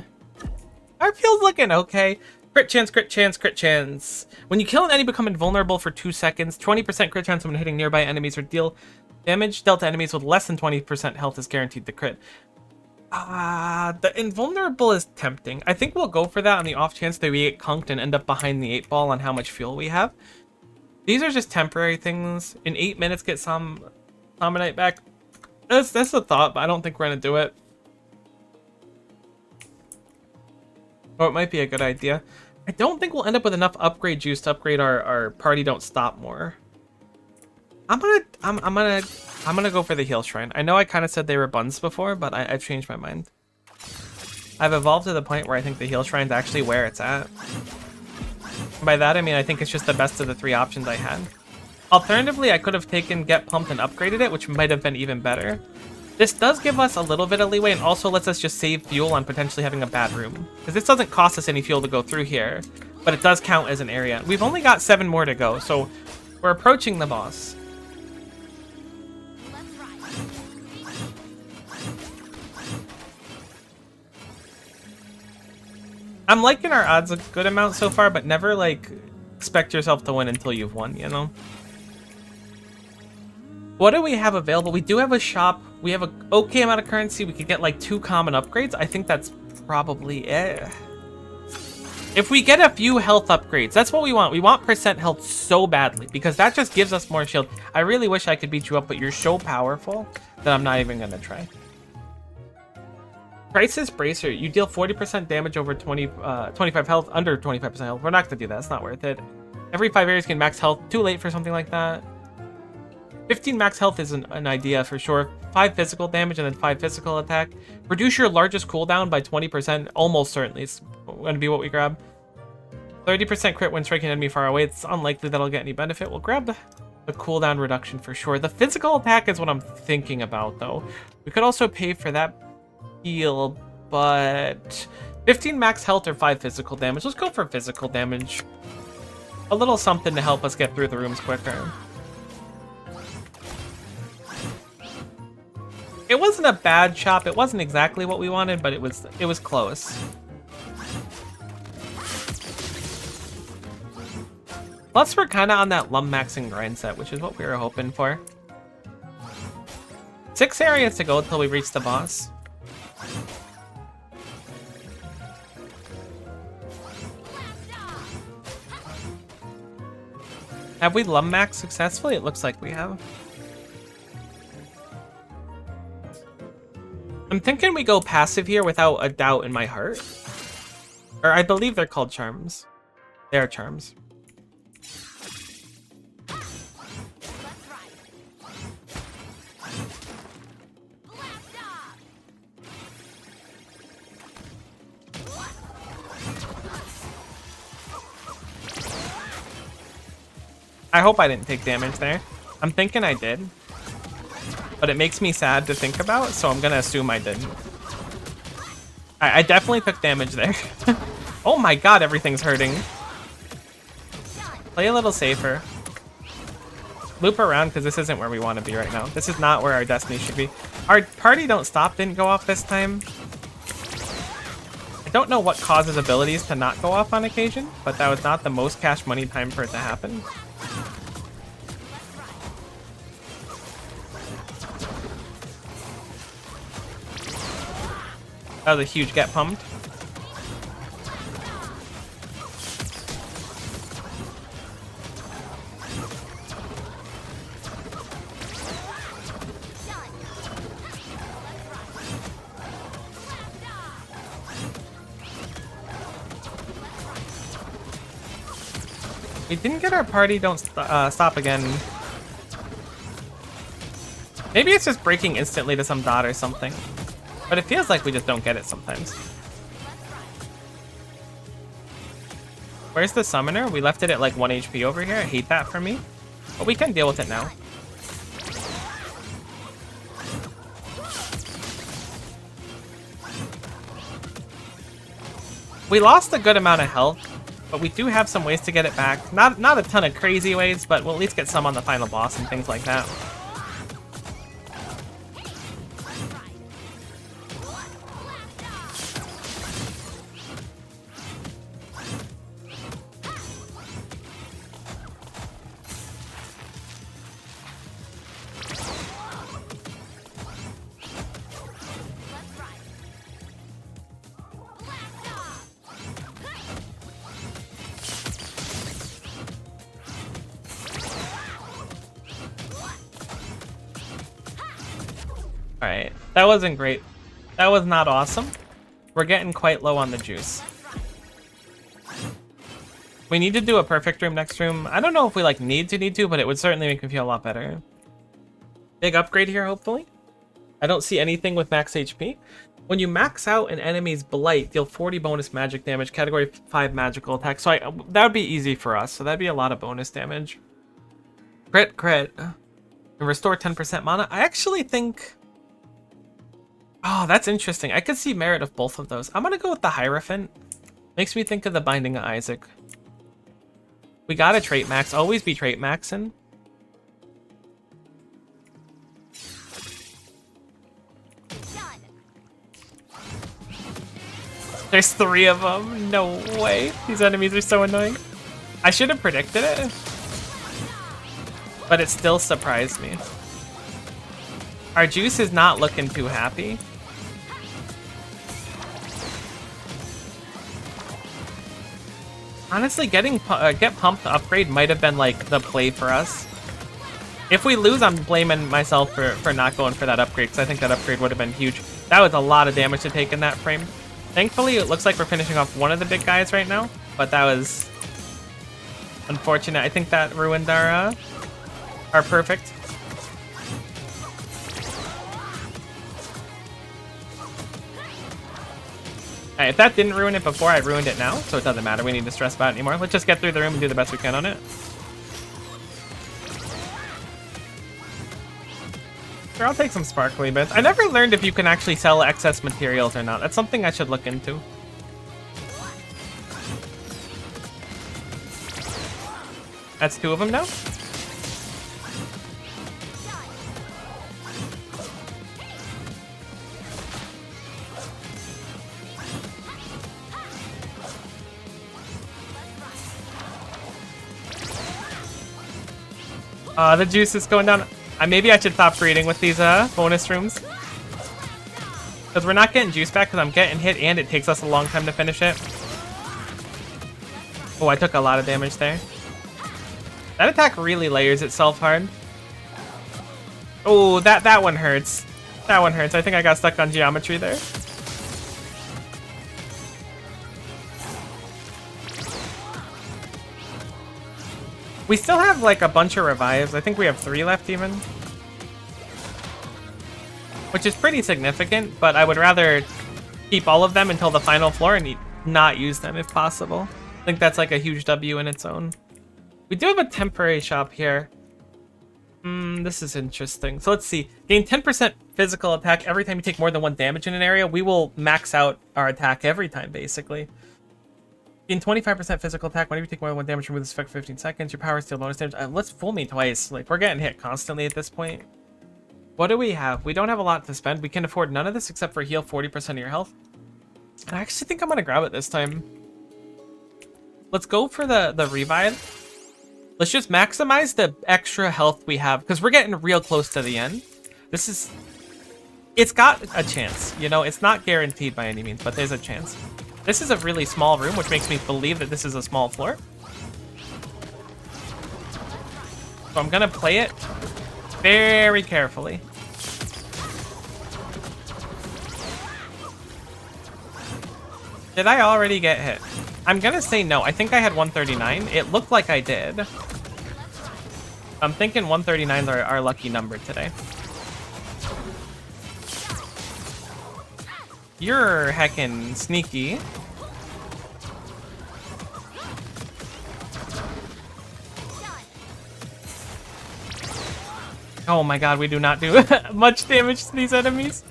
Our field's looking okay. Crit chance, crit chance, crit chance. When you kill an enemy, become invulnerable for 2 seconds. 20% crit chance when hitting nearby enemies or deal damage dealt to enemies with less than 20% health is guaranteed to crit. The invulnerable is tempting. I think we'll go for that on the off chance that we get conked and end up behind the 8 ball on how much fuel we have. These are just temporary things. In 8 minutes, get some Dominate back. That's a thought, but I don't think we're gonna do it. Or it might be a good idea. I don't think we'll end up with enough upgrade juice to upgrade our party don't stop more. I'm gonna go for the heal shrine. I know I kind of said they were buns before, but I've changed my mind. I've evolved to the point where I think the heal shrine's actually where it's at. And by that I mean I think it's just the best of the 3 options I had. Alternatively, I could have taken Get Pumped and upgraded it, which might have been even better. This does give us a little bit of leeway and also lets us just save fuel on potentially having a bad room. Because this doesn't cost us any fuel to go through here, but it does count as an area. We've only got 7 more to go, so we're approaching the boss. I'm liking our odds a good amount so far, but never, like, expect yourself to win until you've won, you know? What do we have available? We do have a shop. We have an okay amount of currency. We could get, like, 2 common upgrades. I think that's probably it. If we get a few health upgrades, that's what we want. We want percent health so badly, because that just gives us more shield. I really wish I could beat you up, but you're so powerful that I'm not even going to try. Crisis Bracer, you deal 40% damage over 25 health, under 25% health. We're not going to do that. It's not worth it. Every 5 areas gain max health. Too late for something like that. 15 max health is an idea for sure. 5 physical damage and then 5 physical attack. Reduce your largest cooldown by 20%. Almost certainly it's going to be what we grab. 30% crit when striking an enemy far away. It's unlikely that'll get any benefit. We'll grab the cooldown reduction for sure. The physical attack is what I'm thinking about, though. We could also pay for that heal, but 15 max health or 5 physical damage. Let's go for physical damage. A little something to help us get through the rooms quicker. It wasn't a bad shop. It wasn't exactly what we wanted, but it was close. Plus, we're kind of on that lump maxing grind set, which is what we were hoping for. 6 areas to go until we reach the boss. Have we lump maxed successfully? It looks like we have. I'm thinking we go passive here without a doubt in my heart. Or I believe they're called charms. They are charms. I hope I didn't take damage there. I'm thinking I did. But it makes me sad to think about, so I'm gonna assume I didn't. I definitely took damage there. Oh my god, everything's hurting. Play a little safer. Loop around, because this isn't where we want to be right now. This is not where our destiny should be. Our party don't stop didn't go off this time. I don't know what causes abilities to not go off on occasion, but that was not the most cash money time for it to happen. That was a huge Get Pumped. We didn't get our party don't stop again. Maybe it's just breaking instantly to some dot or something. But it feels like we just don't get it sometimes. Where's the summoner? We left it at like 1 HP over here. I hate that for me. But we can deal with it now. We lost a good amount of health, but we do have some ways to get it back. Not a ton of crazy ways, but we'll at least get some on the final boss and things like that. Alright, that wasn't great. That was not awesome. We're getting quite low on the juice. We need to do a perfect room next room. I don't know if we like need to, but it would certainly make me feel a lot better. Big upgrade here, hopefully. I don't see anything with max HP. When you max out an enemy's blight, deal 40 bonus magic damage, category 5 magical attack. So that would be easy for us. So that'd be a lot of bonus damage. Crit. And restore 10% mana. I actually think... Oh, that's interesting. I could see merit of both of those. I'm gonna go with the Hierophant. Makes me think of the Binding of Isaac. We gotta trait max. Always be trait maxing. There's 3 of them. No way. These enemies are so annoying. I should have predicted it, but it still surprised me. Our juice is not looking too happy. Honestly, get pumped to upgrade might have been like the play for us. If we lose, I'm blaming myself for not going for that upgrade, because I think that upgrade would have been huge. That was a lot of damage to take in that frame. Thankfully, it looks like we're finishing off one of the big guys right now, but that was unfortunate. I think that ruined our perfect. Alright, if that didn't ruin it before, I ruined it now, so it doesn't matter. We need to stress about it anymore. Let's just get through the room and do the best we can on it. Sure, I'll take some sparkly bits. I never learned if you can actually sell excess materials or not. That's something I should look into. That's 2 of them now? The juice is going down. Maybe I should stop breeding with these bonus rooms. Because we're not getting juice back because I'm getting hit and it takes us a long time to finish it. Oh, I took a lot of damage there. That attack really layers itself hard. Oh, that one hurts. That one hurts. I think I got stuck on geometry there. We still have like a bunch of revives. I think we have 3 left even. Which is pretty significant, but I would rather keep all of them until the final floor and not use them if possible. I think that's like a huge W in its own. We do have a temporary shop here. This is interesting. So let's see. Gain 10% physical attack every time you take more than 1 damage in an area. We will max out our attack every time, basically. Gain 25% physical attack whenever you take more than 1 damage, remove this effect for 15 seconds. Your power steal bonus damage. Let's fool me twice. Like, we're getting hit constantly at this point. What do we have? We don't have a lot to spend. We can afford none of this except for heal 40% of your health. And I actually think I'm going to grab it this time. Let's go for the revive. Let's just maximize the extra health we have, because we're getting real close to the end. This is... It's got a chance. You know, it's not guaranteed by any means, but there's a chance. This is a really small room, which makes me believe that this is a small floor. So I'm gonna play it very carefully. Did I already get hit? I'm gonna say no. I think I had 139. It looked like I did. I'm thinking 139 is our lucky number today. You're heckin' sneaky. Oh my god, we do not do much damage to these enemies.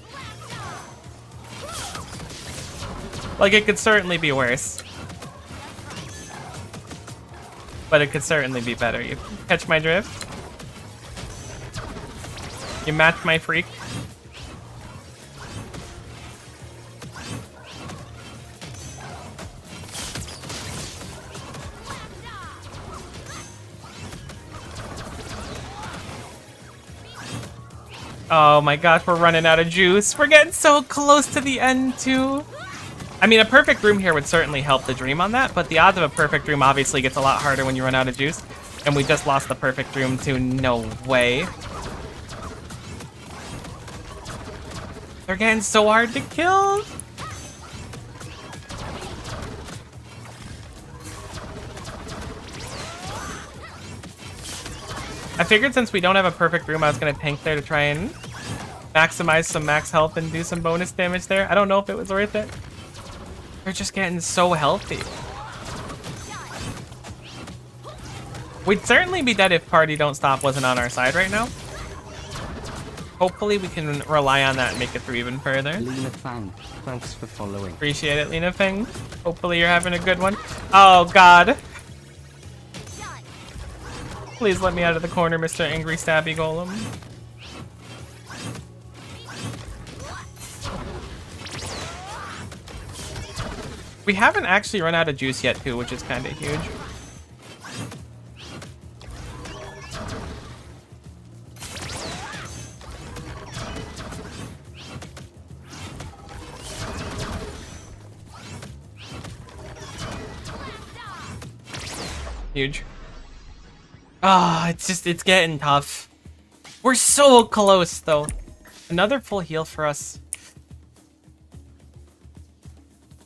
Like, it could certainly be worse. But it could certainly be better. You catch my drift? You match my freak? Oh my gosh, we're running out of juice. We're getting so close to the end, too. I mean, a perfect room here would certainly help the dream on that, but the odds of a perfect room obviously gets a lot harder when you run out of juice. And we just lost the perfect room to no way. They're getting so hard to kill. I figured since we don't have a perfect room, I was going to tank there to try and maximize some max health and do some bonus damage there. I don't know if it was worth it. They're just getting so healthy. We'd certainly be dead if Party Don't Stop wasn't on our side right now. Hopefully we can rely on that and make it through even further. Lena Fang, thanks for following. Appreciate it, Lena Fang. Hopefully you're having a good one. Oh, God. Please let me out of the corner, Mr. Angry Stabby Golem. We haven't actually run out of juice yet, too, which is kind of huge. Huge. Ah, it's getting tough. We're so close, though. Another full heal for us.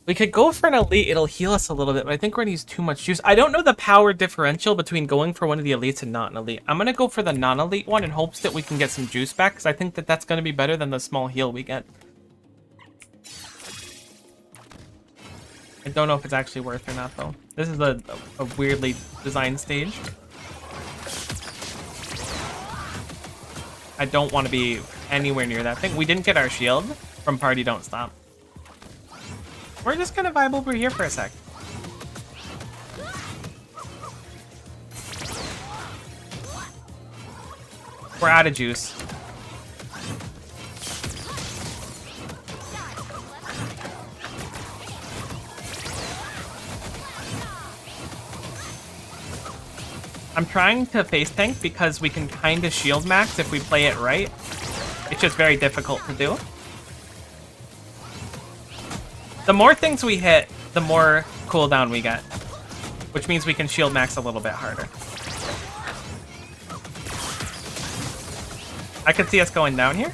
We could go for an elite. It'll heal us a little bit, but I think we're gonna use too much juice. I don't know the power differential between going for one of the elites and not an elite. I'm gonna go for the non-elite one in hopes that we can get some juice back, because I think that that's gonna be better than the small heal we get. I don't know if it's actually worth or not, though. This is a weirdly designed stage. I don't want to be anywhere near that thing. We didn't get our shield from Party Don't Stop. We're just gonna vibe over here for a sec. We're out of juice. I'm trying to face tank because we can kind of shield max if we play it right. It's just very difficult to do. The more things we hit, the more cooldown we get, which means we can shield max a little bit harder. I could see us going down here.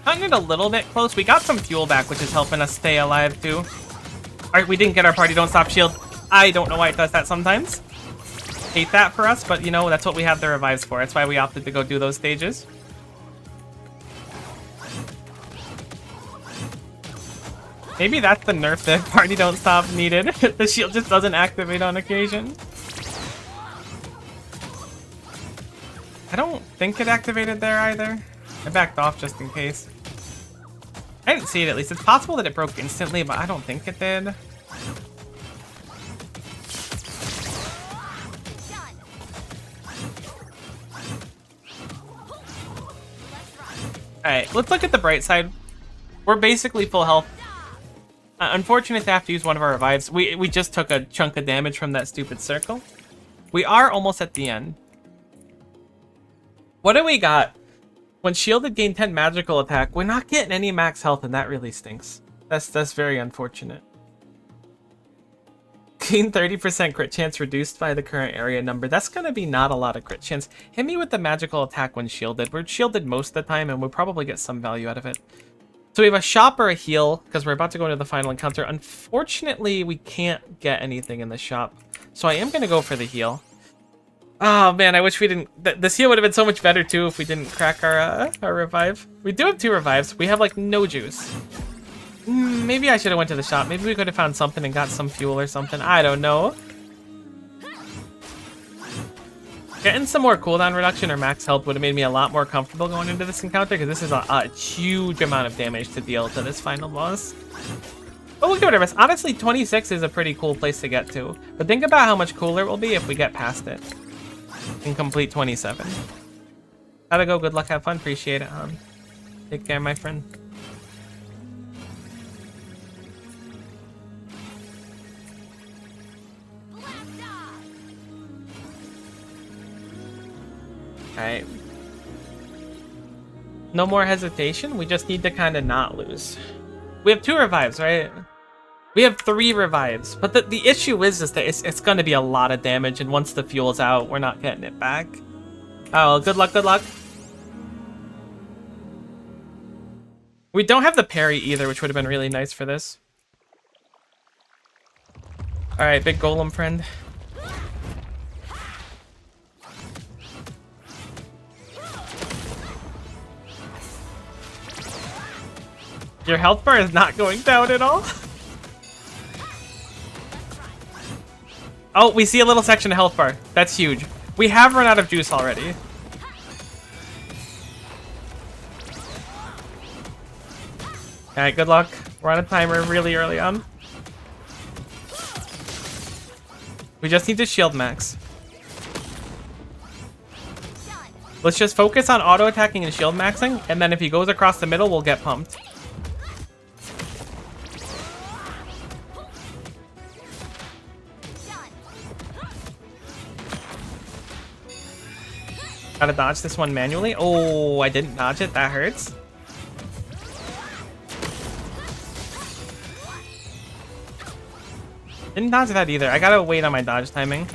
Cutting it a little bit close. We got some fuel back, which is helping us stay alive too. Alright, we didn't get our Party Don't Stop shield. I don't know why it does that sometimes. Hate that for us, but you know, that's what we have the revives for. That's why we opted to go do those stages. Maybe that's the nerf that Party Don't Stop needed. The shield just doesn't activate on occasion. I don't think it activated there either. I backed off just in case. I didn't see it at least. It's possible that it broke instantly, but I don't think it did. Alright, let's look at the bright side. We're basically full health. Unfortunate to have to use one of our revives. We just took a chunk of damage from that stupid circle. We are almost at the end. What do we got? When shielded gain 10 magical attack, we're not getting any max health, and that really stinks. That's very unfortunate. Gain 30% crit chance reduced by the current area number. That's gonna be not a lot of crit chance. Hit me with the magical attack when shielded. We're shielded most of the time and we'll probably get some value out of it. So we have a shop or a heal because we're about to go into the final encounter. Unfortunately, we can't get anything in the shop. So I am gonna go for the heal. Oh man, I wish we didn't. This heal would have been so much better too if we didn't crack our revive. We do have 2 revives. We have like no juice. Maybe I should have went to the shop. Maybe we could have found something and got some fuel or something. I don't know. Getting some more cooldown reduction or max health would have made me a lot more comfortable going into this encounter because this is a huge amount of damage to deal to this final boss. But we'll give it a rest. Honestly, 26 is a pretty cool place to get to. But think about how much cooler it will be if we get past it and complete 27. Gotta go. Good luck. Have fun. Appreciate it, hon. Take care, my friend. Alright. No more hesitation. We just need to kind of not lose. We have 2 revives, right? We have 3 revives. But the issue is that it's going to be a lot of damage. And once the fuel's out, we're not getting it back. Oh, good luck, good luck. We don't have the parry either, which would have been really nice for this. Alright, big golem friend. Your health bar is not going down at all. Oh, we see a little section of health bar. That's huge. We have run out of juice already. Alright, good luck. We're on a timer really early on. We just need to shield max. Let's just focus on auto attacking and shield maxing, and then if he goes across the middle, we'll get pumped. Gotta dodge this one manually. Oh, I didn't dodge it. That hurts. Didn't dodge that either. I gotta wait on my dodge timing.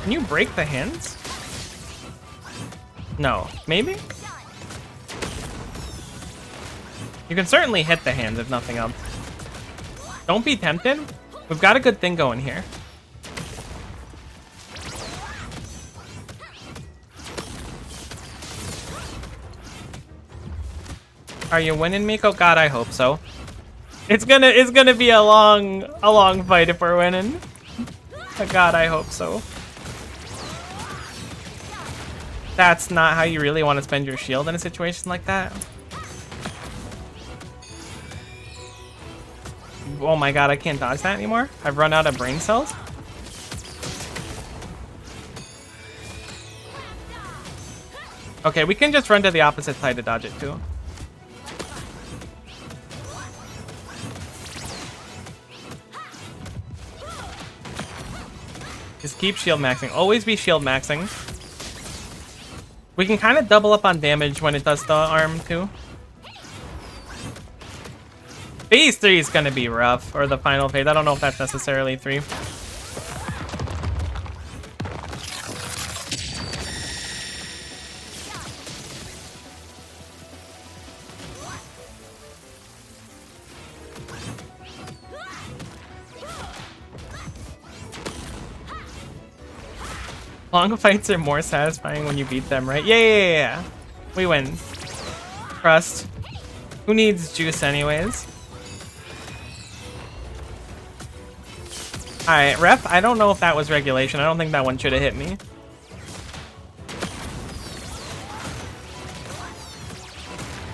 Can you break the hands? No. Maybe? You can certainly hit the hands if nothing else. Don't be tempted. We've got a good thing going here. Are you winning, Miko? God, I hope so. It's gonna be a long fight if we're winning. But God, I hope so. That's not how you really want to spend your shield in a situation like that. Oh my god, I can't dodge that anymore. I've run out of brain cells. Okay, we can just run to the opposite side to dodge it too. Just keep shield maxing. Always be shield maxing. We can kind of double up on damage when it does the arm too. Phase 3 is going to be rough, or the final phase. I don't know if that's necessarily 3. Long fights are more satisfying when you beat them, right? Yeah. We win. Trust. Who needs juice anyways? Alright, ref, I don't know if that was regulation. I don't think that one should have hit me.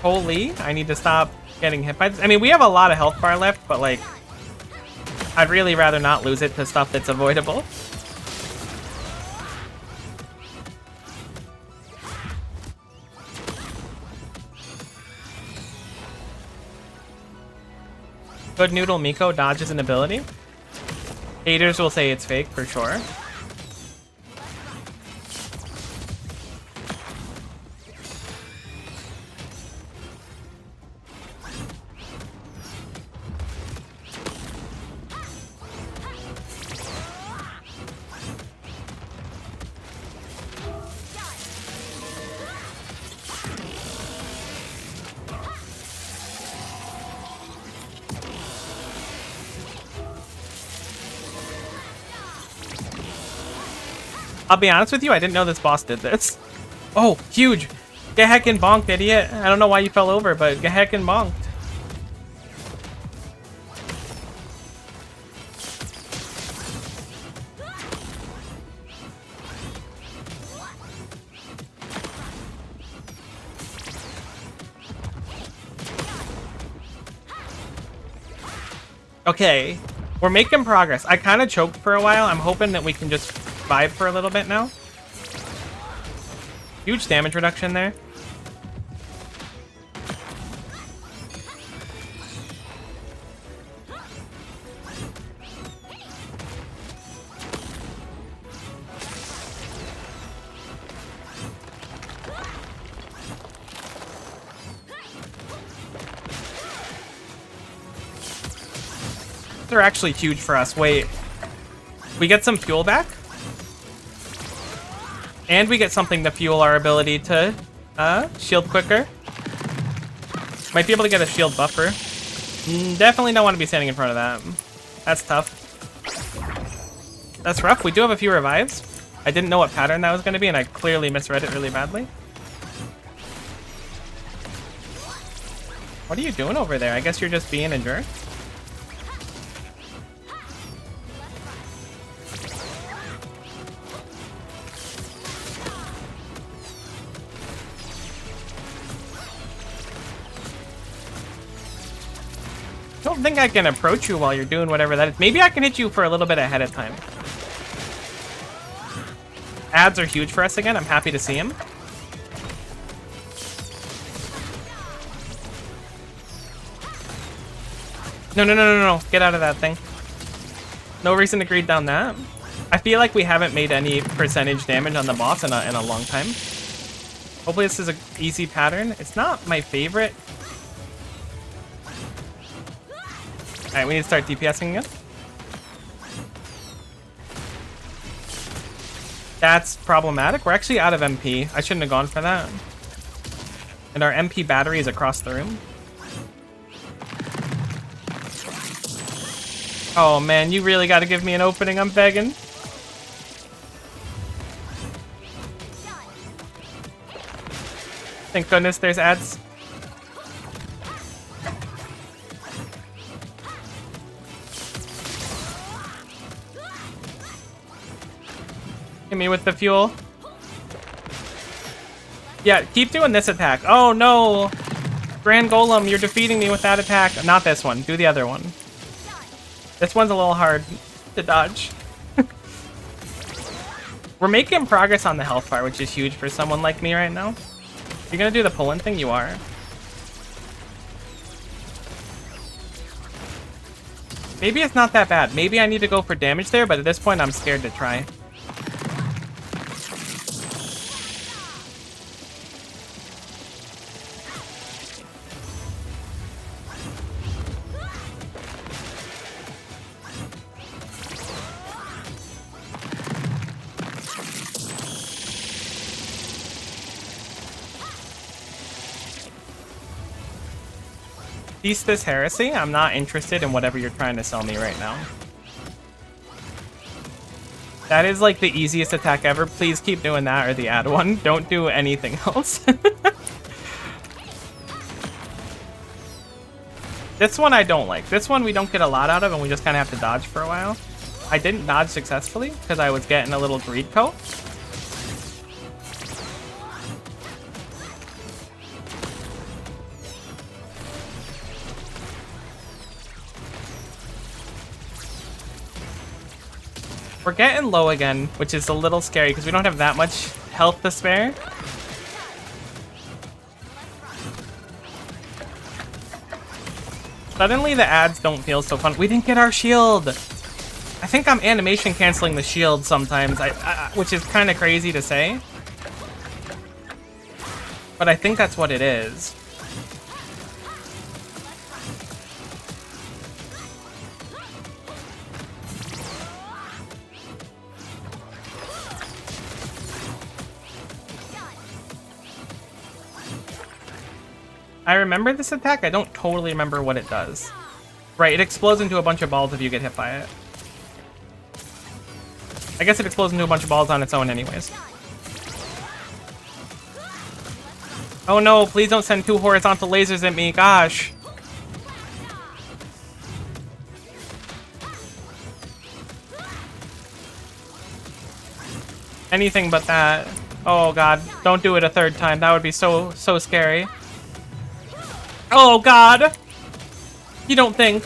Holy, I need to stop getting hit by this. I mean, we have a lot of health bar left, but like, I'd really rather not lose it to stuff that's avoidable. Good Noodle Miko dodges an ability. Haters will say it's fake for sure. I'll be honest with you, I didn't know this boss did this. Oh, huge! Get heckin' bonked, idiot. I don't know why you fell over, but get heckin' bonked. Okay, we're making progress. I kind of choked for a while. I'm hoping that we can just vibe for a little bit now. Huge damage reduction there. They're actually huge for us. Wait. We get some fuel back? And we get something to fuel our ability to shield quicker. Might be able to get a shield buffer. Definitely don't want to be standing in front of that. That's tough. That's rough. We do have a few revives. I didn't know what pattern that was going to be, and I clearly misread it really badly. What are you doing over there? I guess you're just being a jerk. I don't think I can approach you while you're doing whatever that is. Maybe I can hit you for a little bit ahead of time. Ads are huge for us again. I'm happy to see him. No, no, no, no, no. Get out of that thing. No reason to greed down that. I feel like we haven't made any percentage damage on the boss in a long time. Hopefully this is an easy pattern. It's not my favorite. Alright, we need to start DPSing again. That's problematic. We're actually out of MP. I shouldn't have gone for that. And our MP battery is across the room. Oh man, you really gotta give me an opening, I'm begging. Thank goodness there's ads. Hit me with the fuel. Yeah, keep doing this attack. Oh no! Grand Golem, you're defeating me with that attack. Not this one, do the other one. This one's a little hard to dodge. We're making progress on the health bar, which is huge for someone like me right now. You're gonna do the pull-in thing? You are. Maybe it's not that bad. Maybe I need to go for damage there, but at this point I'm scared to try. Cease this heresy. I'm not interested in whatever you're trying to sell me right now. That is like the easiest attack ever. Please keep doing that or the ad one. Don't do anything else. This one I don't like. This one we don't get a lot out of and we just kind of have to dodge for a while. I didn't dodge successfully because I was getting a little greed coat. We're getting low again, which is a little scary because we don't have that much health to spare. Suddenly the ads don't feel so fun. We didn't get our shield. I think I'm animation canceling the shield sometimes, which is kind of crazy to say. But I think that's what it is. I remember this attack. I don't totally remember what it does. Right, it explodes into a bunch of balls if you get hit by it. I guess it explodes into a bunch of balls on its own anyways. Oh no, please don't send 2 horizontal lasers at me, gosh. Anything but that. Oh god, don't do it a 3rd time. That would be so scary. Oh god! You don't think?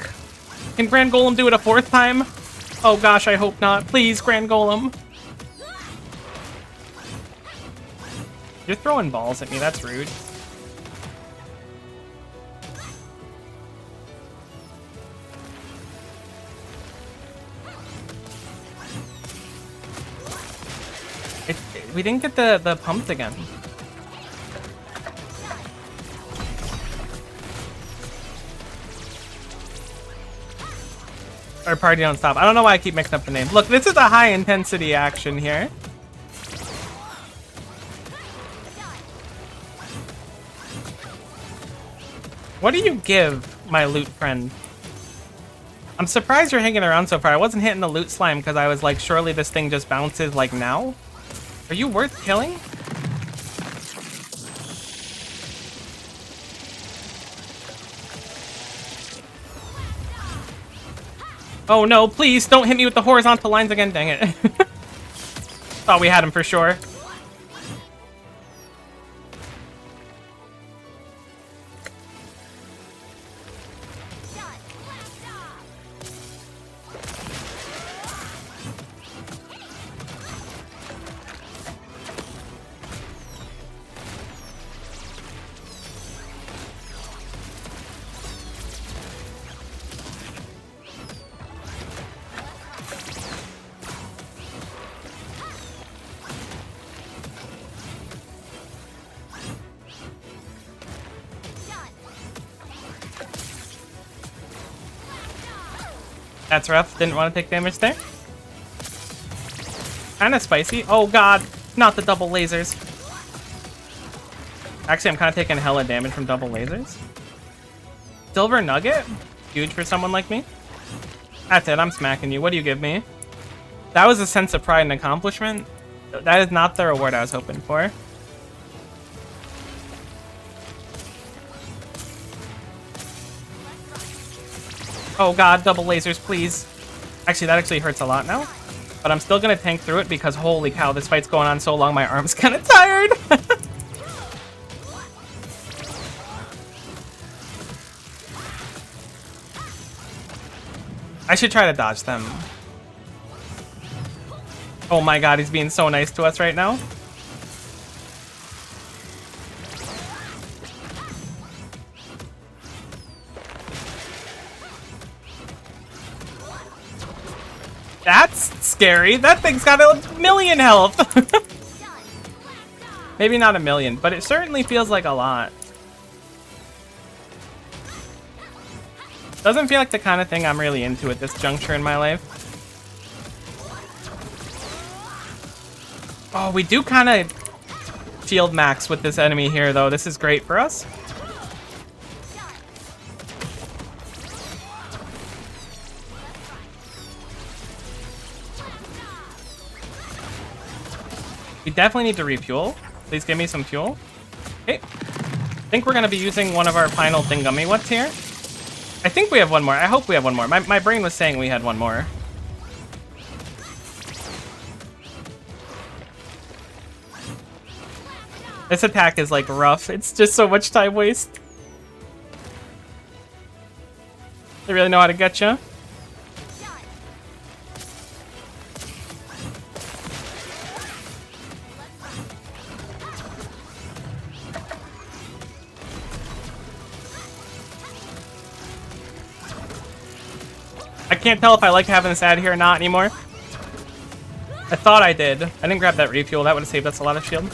Can Grand Golem do it a 4th time? Oh gosh, I hope not. Please, Grand Golem. You're throwing balls at me, that's rude. We didn't get the pumped again. Or party don't stop. I don't know why I keep mixing up the names. Look, this is a high intensity action here. What do you give, my loot friend? I'm surprised you're hanging around so far. I wasn't hitting the loot slime because I was like, surely this thing just bounces like now? Are you worth killing? Oh no, please don't hit me with the horizontal lines again, dang it. Thought we had him for sure. That's rough. Didn't want to take damage there. Kind of spicy. Oh god, not the double lasers. Actually, I'm kind of taking hella damage from double lasers. Silver nugget? Huge for someone like me. That's it, I'm smacking you. What do you give me? That was a sense of pride and accomplishment. That is not the reward I was hoping for. Oh god, double lasers, please. Actually, that actually hurts a lot now. But I'm still gonna tank through it because holy cow, this fight's going on so long, my arm's kind of tired. I should try to dodge them. Oh my god, he's being so nice to us right now. That's scary. That thing's got 1,000,000 health. Maybe not 1,000,000, but it certainly feels like a lot. Doesn't feel like the kind of thing I'm really into at this juncture in my life. Oh, we do kind of shield max with this enemy here, though. This is great for us. We definitely need to refuel. Please give me some fuel. Okay. I think we're going to be using one of our final Thingummy What's here. I think we have one more. I hope we have one more. My brain was saying we had one more. This attack is like rough. It's just so much time waste. They really know how to get you. I can't tell if I like having this ad here or not anymore. I thought I did. I didn't grab that refuel. That would have saved us a lot of shield.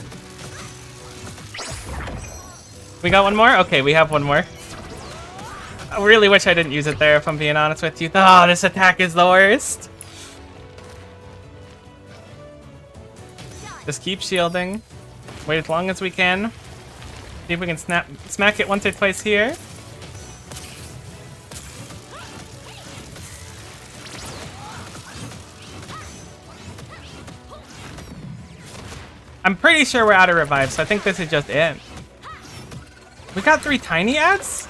We got one more? Okay, we have one more. I really wish I didn't use it there, if I'm being honest with you. Oh, this attack is the worst. Just keep shielding. Wait as long as we can. See if we can smack it once or twice here. I'm pretty sure we're out of revive, so I think this is just it. We got 3 tiny ads?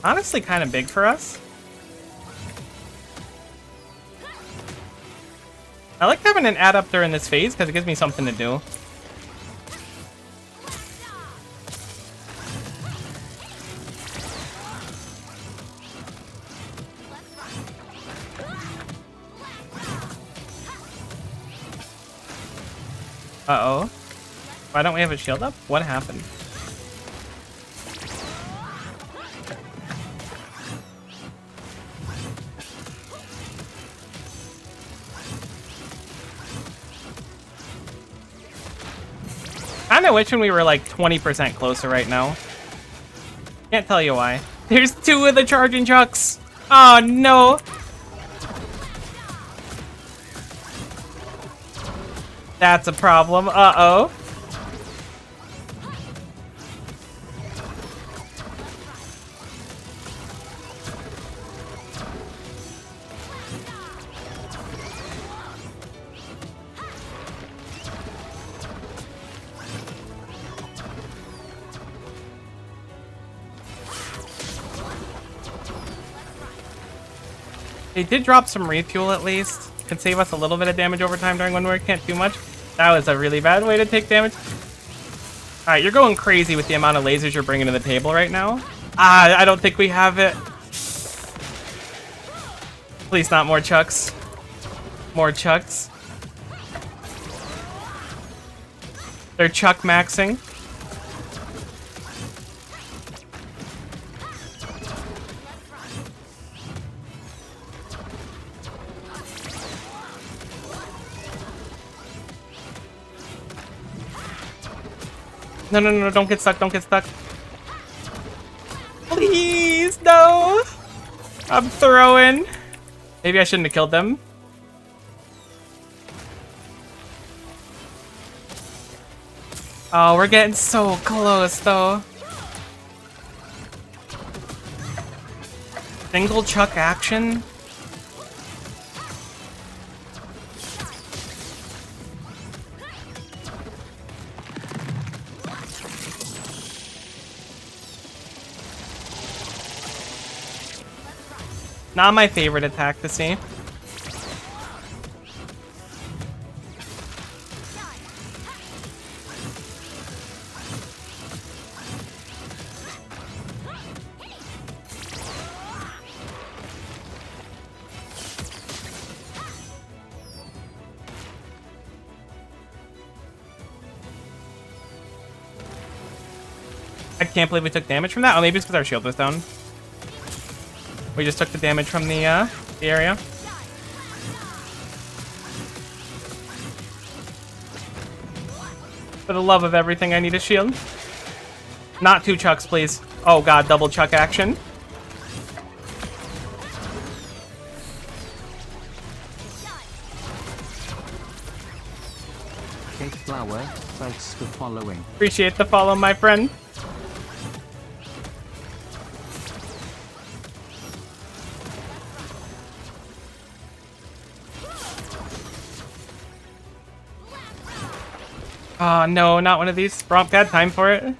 Honestly, kind of big for us. I like having an ad up during this phase because it gives me something to do. Uh-oh. Why don't we have a shield up? What happened? Kinda wishing we were like 20% closer right now. Can't tell you why. There's 2 of the charging trucks! Oh no! That's a problem. Uh-oh. They did drop some refuel at least. Could save us a little bit of damage over time during one where we can't do much. That was a really bad way to take damage. Alright, you're going crazy with the amount of lasers you're bringing to the table right now. I don't think we have it. Please not more chucks. More chucks. They're chuck maxing. No, no, no, don't get stuck, don't get stuck. Please, no! I'm throwing. Maybe I shouldn't have killed them. Oh, we're getting so close, though. Single chuck action? Not my favorite attack to see. I can't believe we took damage from that. Oh, maybe it's because our shield was down. We just took the damage from the area. For the love of everything, I need a shield. Not 2 chucks, please. Oh god, double chuck action. Cake Flower, thanks for following. Appreciate the follow, my friend. Oh no, not one of these. Romp had time for it.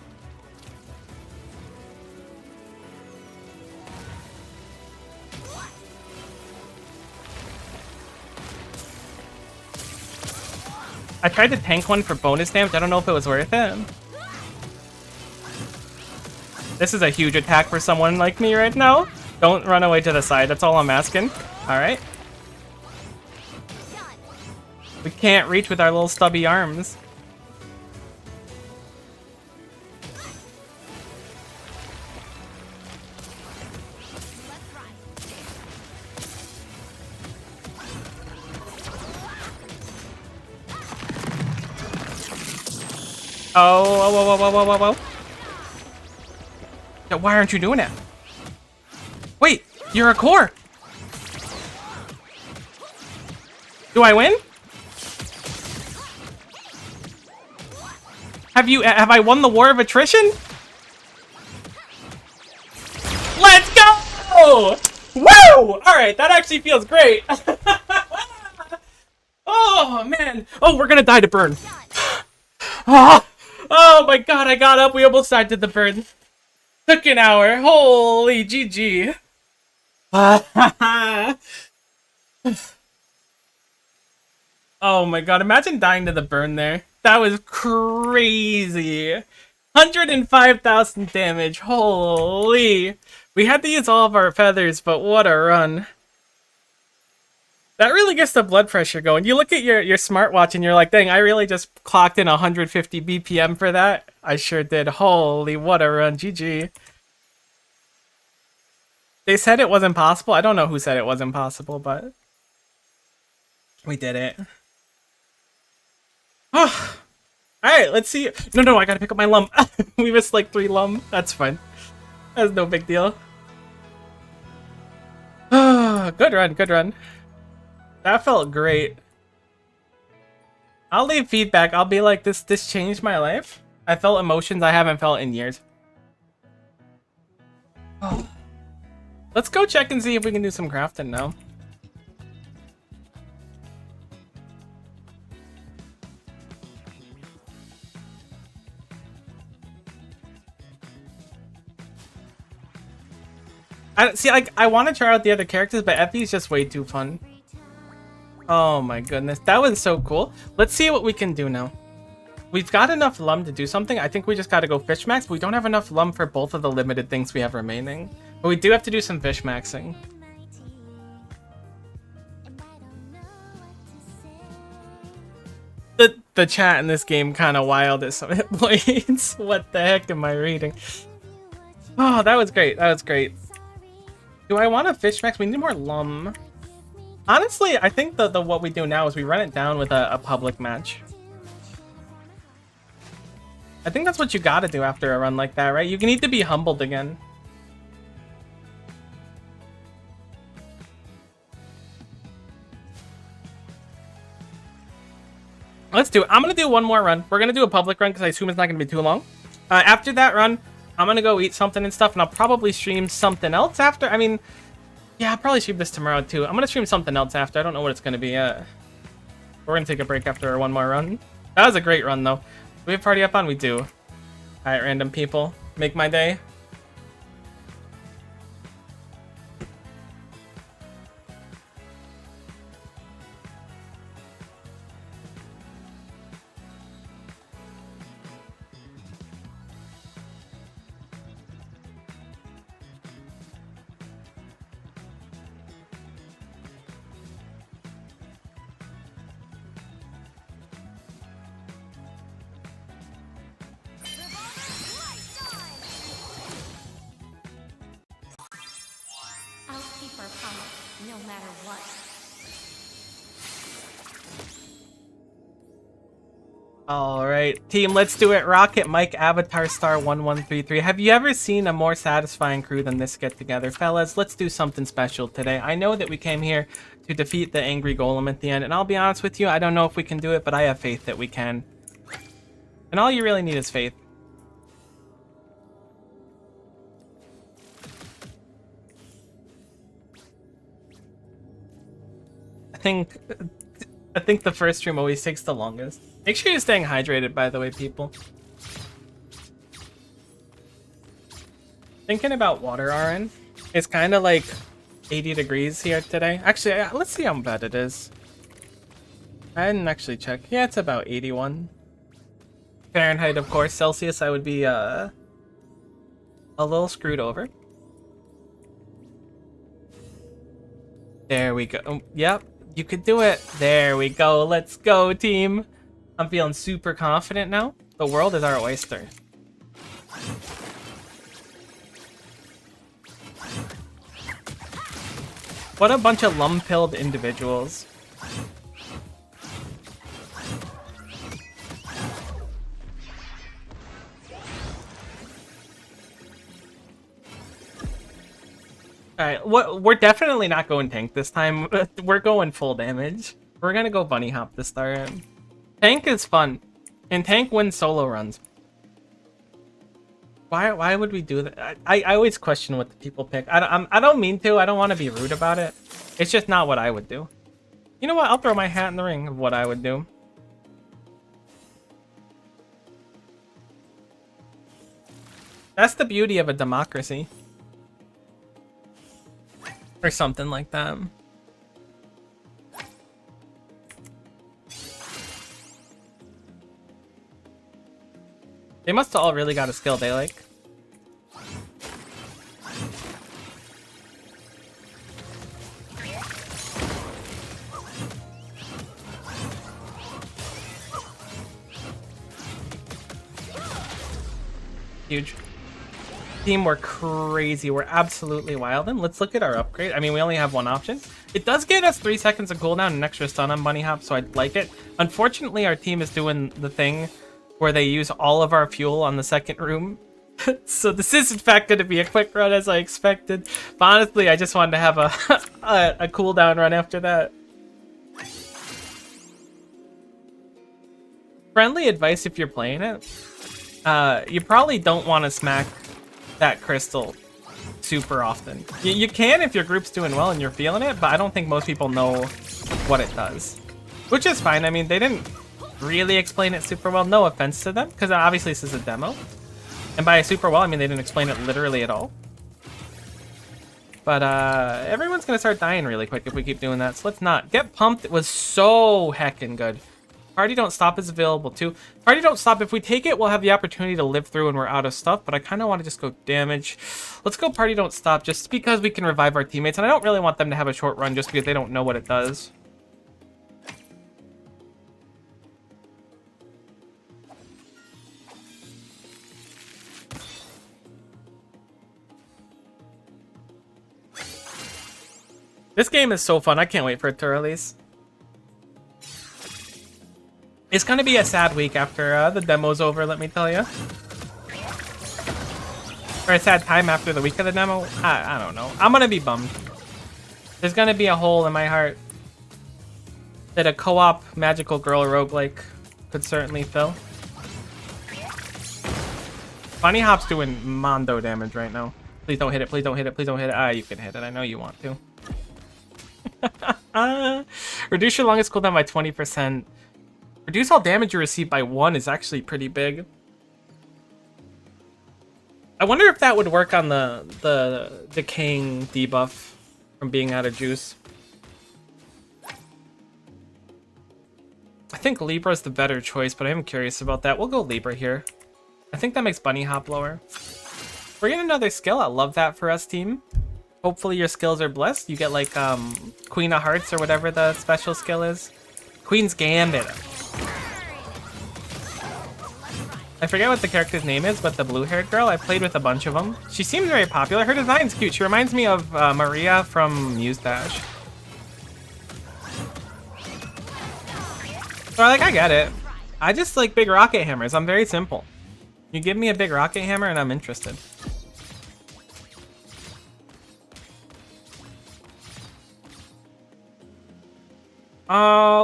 I tried to tank one for bonus damage. I don't know if it was worth it. This is a huge attack for someone like me right now. Don't run away to the side. That's all I'm asking. All right. We can't reach with our little stubby arms. Oh, whoa, whoa, whoa, whoa, whoa, whoa, whoa. Yeah, why aren't you doing it? Wait, you're a core. Do I win? Have I won the war of attrition? Let's go! Woo! Alright, that actually feels great. Oh, man. Oh, we're gonna die to burn. Oh my god, I got up. We almost died to the burn. Took an hour. Holy GG. Oh my god, imagine dying to the burn there. That was crazy. 105,000 damage. Holy. We had to use all of our feathers, but what a run. That really gets the blood pressure going. You look at your smartwatch and you're like, dang, I really just clocked in 150 BPM for that. I sure did. Holy, what a run. GG. They said it wasn't possible. I don't know who said it wasn't possible, but we did it. Oh. Alright, let's see. No, I gotta pick up my lum. We missed like 3 lum. That's fine. That's no big deal. Good run, good run. That felt great. I'll leave feedback. I'll be like, this changed my life. I felt emotions I haven't felt in years. Oh. Let's go check and see if we can do some crafting now. I want to try out the other characters, but Effie's just way too fun. Oh my goodness, that was so cool. Let's see what we can do now. We've got enough lum to do something. I think we just got to go fish max, but we don't have enough lum for both of the limited things we have remaining. But we do have to do some fish maxing. The chat in this game kind of wild at some points. What the heck am I reading? Oh, that was great. That was great. Do I want to fish max? We need more lum. Honestly, I think the what we do now is we run it down with a public match. I think that's what you gotta do after a run like that, right? You need to be humbled again. Let's do it. I'm gonna do one more run. We're gonna do a public run because I assume it's not gonna be too long. After that run, I'm gonna go eat something and stuff, and I'll probably stream something else after. I mean, yeah, I'll probably stream this tomorrow too. I'm gonna stream something else after. I don't know what it's gonna be yet. We're gonna take a break after one more run. That was a great run though. Do we have party up on? We do. Alright, random people. Make my day. I'll keep our promise, no matter what. Alright, team, let's do it. Rocket, Mike, Avatar Star 1133. Have you ever seen a more satisfying crew than this get together? Fellas, let's do something special today. I know that we came here to defeat the angry golem at the end, and I'll be honest with you, I don't know if we can do it, but I have faith that we can. And all you really need is faith. I think the first stream always takes the longest. Make sure you're staying hydrated, by the way, people. Thinking about water, RN. It's kind of like 80 degrees here today. Actually, let's see how bad it is. I didn't actually check. Yeah, it's about 81. Fahrenheit, of course. Celsius, I would be a little screwed over. There we go. Yep. You could do it. There we go. Let's go, team. I'm feeling super confident now. The world is our oyster. What a bunch of lum-pilled individuals. Alright, we're definitely not going tank this time. We're going full damage. We're gonna go bunny hop to start. Tank is fun. And tank wins solo runs. Why would we do that? I always question what the people pick. I don't mean to. I don't want to be rude about it. It's just not what I would do. You know what? I'll throw my hat in the ring of what I would do. That's the beauty of a democracy. Or something like that. They must have all really got a skill they like. Huge. Team, we're crazy. We're absolutely wild. And let's look at our upgrade. I mean, we only have one option. It does get us 3 seconds of cooldown and an extra stun on bunny hop, so I'd like it. Unfortunately, our team is doing the thing where they use all of our fuel on the second room. So this is in fact going to be a quick run as I expected. But honestly, I just wanted to have a a cooldown run after that. Friendly advice if you're playing it. You probably don't want to smack that crystal super often. You can if your group's doing well and you're feeling it, but I don't think most people know what it does. Which is fine. I mean, they didn't really explain it super well. No offense to them, because obviously this is a demo. And by super well, I mean they didn't explain it literally at all. But everyone's going to start dying really quick if we keep doing that, so let's not. Get Pumped it was so heckin' good. Party Don't Stop is available too. Party Don't Stop, if we take it, we'll have the opportunity to live through when we're out of stuff, but I kind of want to just go damage. Let's go Party Don't Stop just because we can revive our teammates, and I don't really want them to have a short run just because they don't know what it does. This game is so fun. I can't wait for it to release. It's gonna be a sad week after the demo's over, let me tell you. Or a sad time after the week of the demo. I don't know. I'm gonna be bummed. There's gonna be a hole in my heart that a co-op magical girl roguelike could certainly fill. Bunny Hop's doing mondo damage right now. Please don't hit it, please don't hit it, please don't hit it. Ah, you can hit it. I know you want to. Reduce your longest cooldown by 20%. Reduce all damage you receive by 1 is actually pretty big. I wonder if that would work on the decaying debuff from being out of juice. I think Libra's the better choice, but I am curious about that. We'll go Libra here. I think that makes bunny hop lower. We're getting another skill. I love that for us, team. Hopefully your skills are blessed. You get like Queen of Hearts or whatever the special skill is. Queen's Gambit. I forget what the character's name is, but the blue-haired girl, I played with a bunch of them. She seems very popular. Her design's cute. She reminds me of Maria from Muse Dash. So I get it. I just like big rocket hammers. I'm very simple. You give me a big rocket hammer and I'm interested.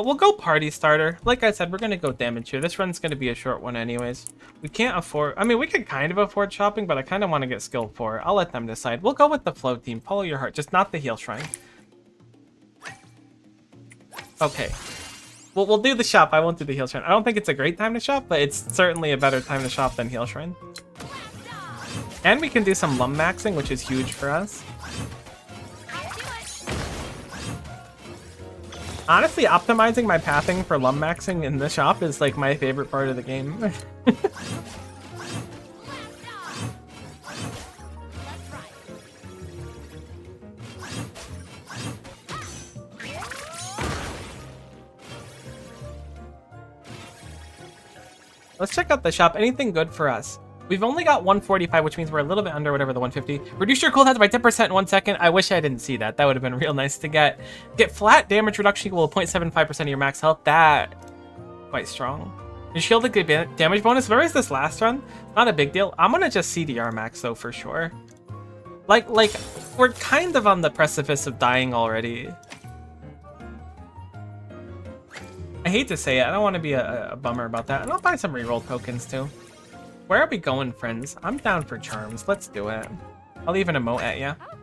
We'll go party starter. Like I said, we're gonna go damage here. This run's gonna be a short one anyways. We can't afford, I mean, we could kind of afford shopping, but I kind of want to get skill 4. I'll let them decide. We'll go with the flow team. Follow your heart, just not the heal shrine. Okay. We'll do the shop. I won't do the heal shrine. I don't think it's a great time to shop, but it's certainly a better time to shop than heal shrine. And we can do some lum maxing, which is huge for us. Honestly, optimizing my pathing for lum maxing in the shop is like my favorite part of the game. Let's check out the shop. Anything good for us? We've only got 145, which means we're a little bit under whatever the 150. Reduce your cooldowns by 10% in 1 second. I wish I didn't see that. That would have been real nice to get. Get flat damage reduction equal to 0.75% of your max health. That quite strong. Your shield a good damage bonus. Where is this last run? Not a big deal. I'm gonna just CDR max though for sure. Like, we're kind of on the precipice of dying already. I hate to say it, I don't want to be a bummer about that. And I'll buy some reroll tokens too. Where are we going, friends? I'm down for charms. Let's do it. I'll leave an emote at ya. Okay.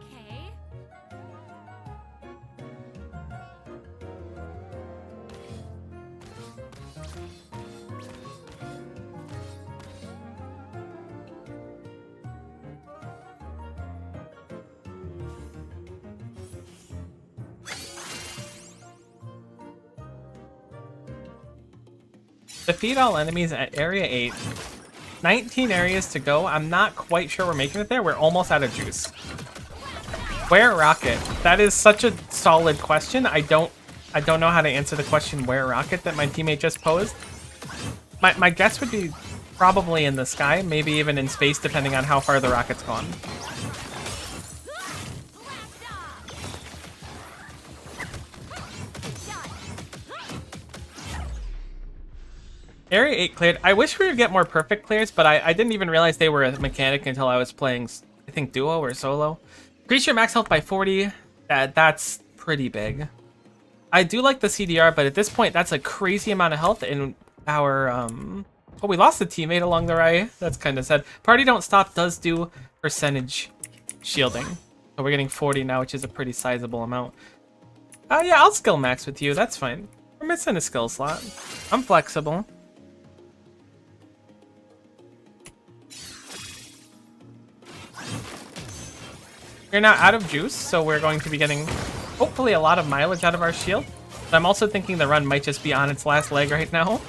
Defeat all enemies at Area 8. 19 areas to go. I'm not quite sure we're making it there. We're almost out of juice. Where rocket? That is such a solid question. I don't know how to answer the question where rocket that my teammate just posed. My guess would be probably in the sky, maybe even in space, depending on how far the rocket's gone. Area 8 cleared. I wish we would get more perfect clears, but I didn't even realize they were a mechanic until I was playing, I think, duo or solo. Increase your max health by 40. That's pretty big. I do like the CDR, but at this point, that's a crazy amount of health in our... Oh, we lost a teammate along the way. That's kind of sad. Party Don't Stop does do percentage shielding. So we're getting 40 now, which is a pretty sizable amount. Yeah, I'll skill max with you. That's fine. We're missing a skill slot. I'm flexible. We're now out of juice, so we're going to be getting, hopefully, a lot of mileage out of our shield. But I'm also thinking the run might just be on its last leg right now.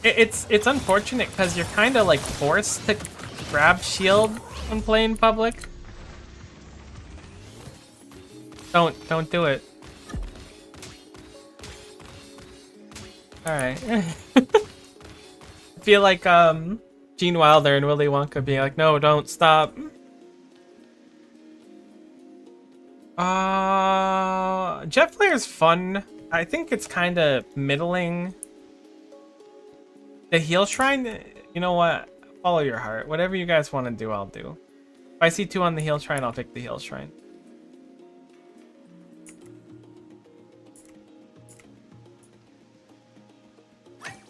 It's unfortunate because you're kind of like forced to grab shield when playing public. Don't do it. All right. I feel like Gene Wilder and Willy Wonka being like, no, don't stop. Jet Flare is fun. I think it's kind of middling. The Heal Shrine, you know what? Follow your heart. Whatever you guys want to do, I'll do. If I see 2 on the Heal Shrine, I'll pick the Heal Shrine.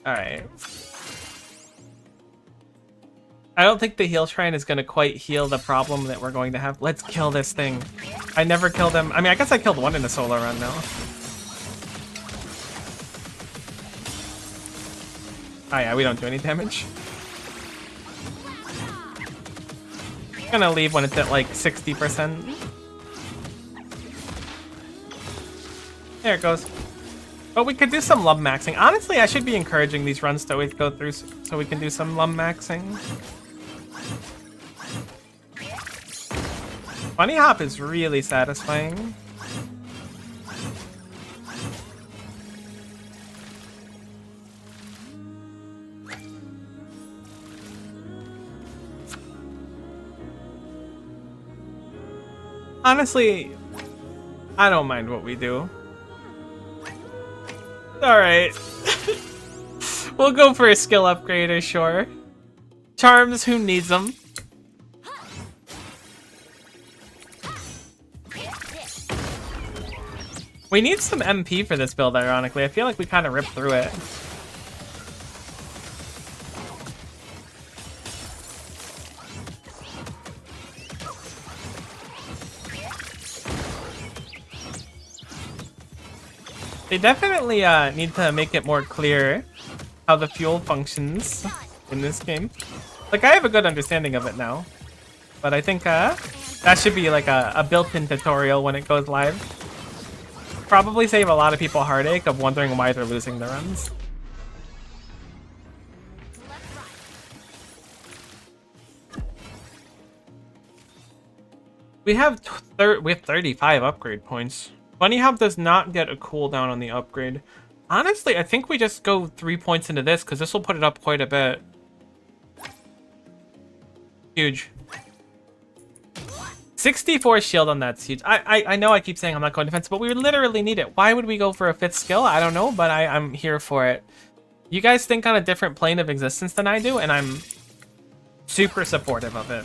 Alright. I don't think the Heal Shrine is going to quite heal the problem that we're going to have. Let's kill this thing. I never killed him. I mean, I guess I killed one in a solo run now. Oh yeah, we don't do any damage. I'm gonna leave when it's at like 60%. There it goes. But we could do some lum maxing. Honestly, I should be encouraging these runs to always go through so we can do some lum maxing. Bunny Hop is really satisfying. Honestly, I don't mind what we do. Alright. We'll go for a skill upgrader, sure. Charms, who needs them? We need some MP for this build, ironically. I feel like we kind of ripped through it. They definitely need to make it more clear how the fuel functions in this game. Like, I have a good understanding of it now, but I think that should be like a built-in tutorial when it goes live. Probably save a lot of people heartache of wondering why they're losing the runs. We have 35 upgrade points. Bunny Hop does not get a cooldown on the upgrade. Honestly, I think we just go 3 points into this because this will put it up quite a bit. Huge. 64 shield on that's huge. I know I keep saying I'm not going defensive, but we literally need it. Why would we go for a 5th skill? I don't know, but I'm here for it. You guys think on a different plane of existence than I do, and I'm super supportive of it.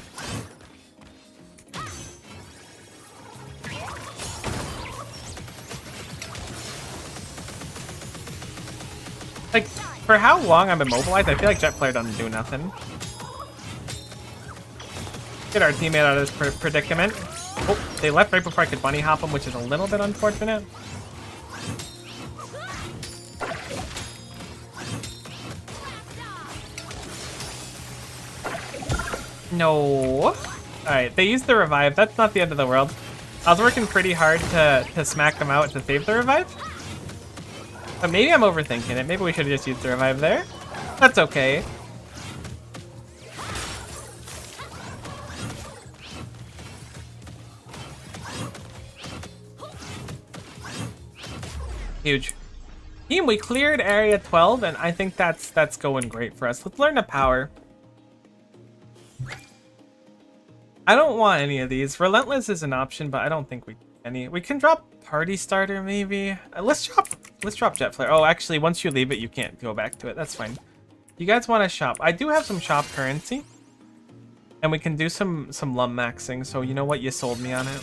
Like, for how long I'm immobilized, I feel like Jet Flare doesn't do nothing. Get our teammate out of this predicament. Oh, they left right before I could bunny hop them, which is a little bit unfortunate. No. Alright, they used the revive. That's not the end of the world. I was working pretty hard to smack them out to save the revive. But maybe I'm overthinking it. Maybe we should have just used the revive there. That's okay. Huge. Team, we cleared area 12, and I think that's going great for us. Let's learn the power. I don't want any of these. Relentless is an option, but I don't think we any. We can drop Party Starter maybe. Let's drop Jet Flare. Oh, actually, once you leave it, you can't go back to it. That's fine. You guys want to shop? I do have some shop currency, and we can do some lum maxing. So you know what? You sold me on him.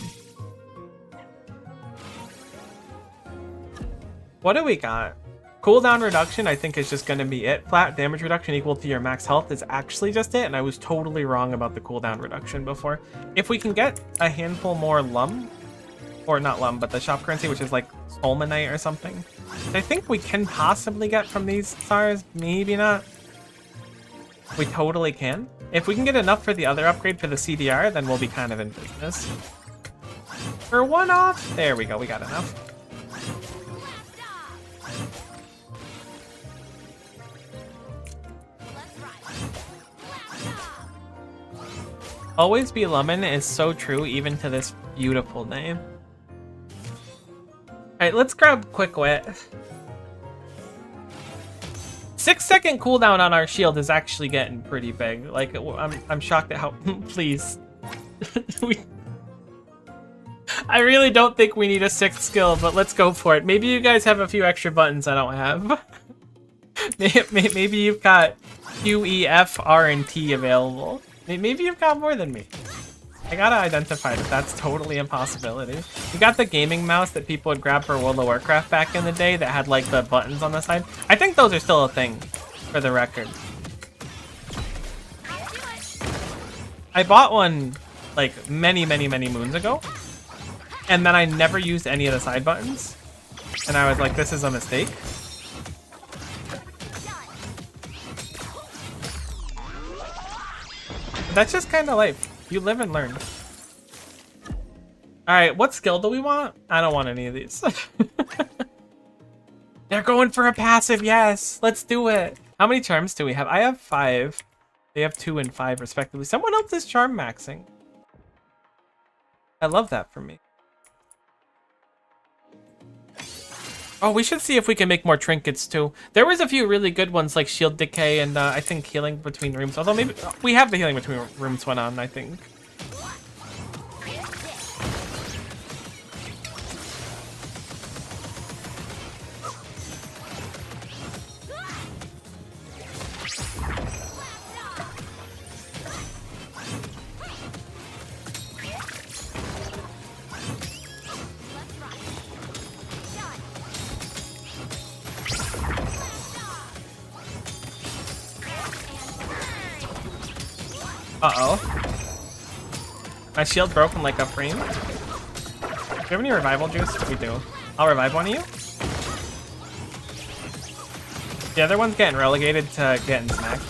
What do we got? Cooldown reduction, I think, is just going to be it. Flat damage reduction equal to your max health is actually just it, and I was totally wrong about the cooldown reduction before. If we can get a handful more lum, or not lum, but the shop currency, which is like Solmanite or something, I think we can possibly get from these stars. Maybe not. We totally can. If we can get enough for the other upgrade for the CDR, then we'll be kind of in business. For one off, there we go, we got enough. Always be Lemon is so true even to this beautiful name. Alright, let's grab Quick Wit. 6-second cooldown on our shield is actually getting pretty big. Like, I'm shocked at how... Please. I really don't think we need a 6th skill, but let's go for it. Maybe you guys have a few extra buttons I don't have. Maybe you've got Q, E, F, R, and T available. Maybe you've got more than me. I gotta identify that that's totally a possibility. You got the gaming mouse that people would grab for World of Warcraft back in the day that had like the buttons on the side. I think those are still a thing, for the record. I bought one like many moons ago, and then I never used any of the side buttons. And I was like, this is a mistake. That's just kind of life. You live and learn. Alright, what skill do we want? I don't want any of these. They're going for a passive, yes! Let's do it! How many charms do we have? I have 5. They have 2 and 5 respectively. Someone else is charm maxing. I love that for me. Oh, we should see if we can make more trinkets too. There was a few really good ones like Shield Decay and I think Healing Between Rooms. Although maybe we have the Healing Between Rooms one on, I think. Uh-oh. My shield broke in like a frame. Do you have any revival juice? We do. I'll revive one of you. The other one's getting relegated to getting smacked.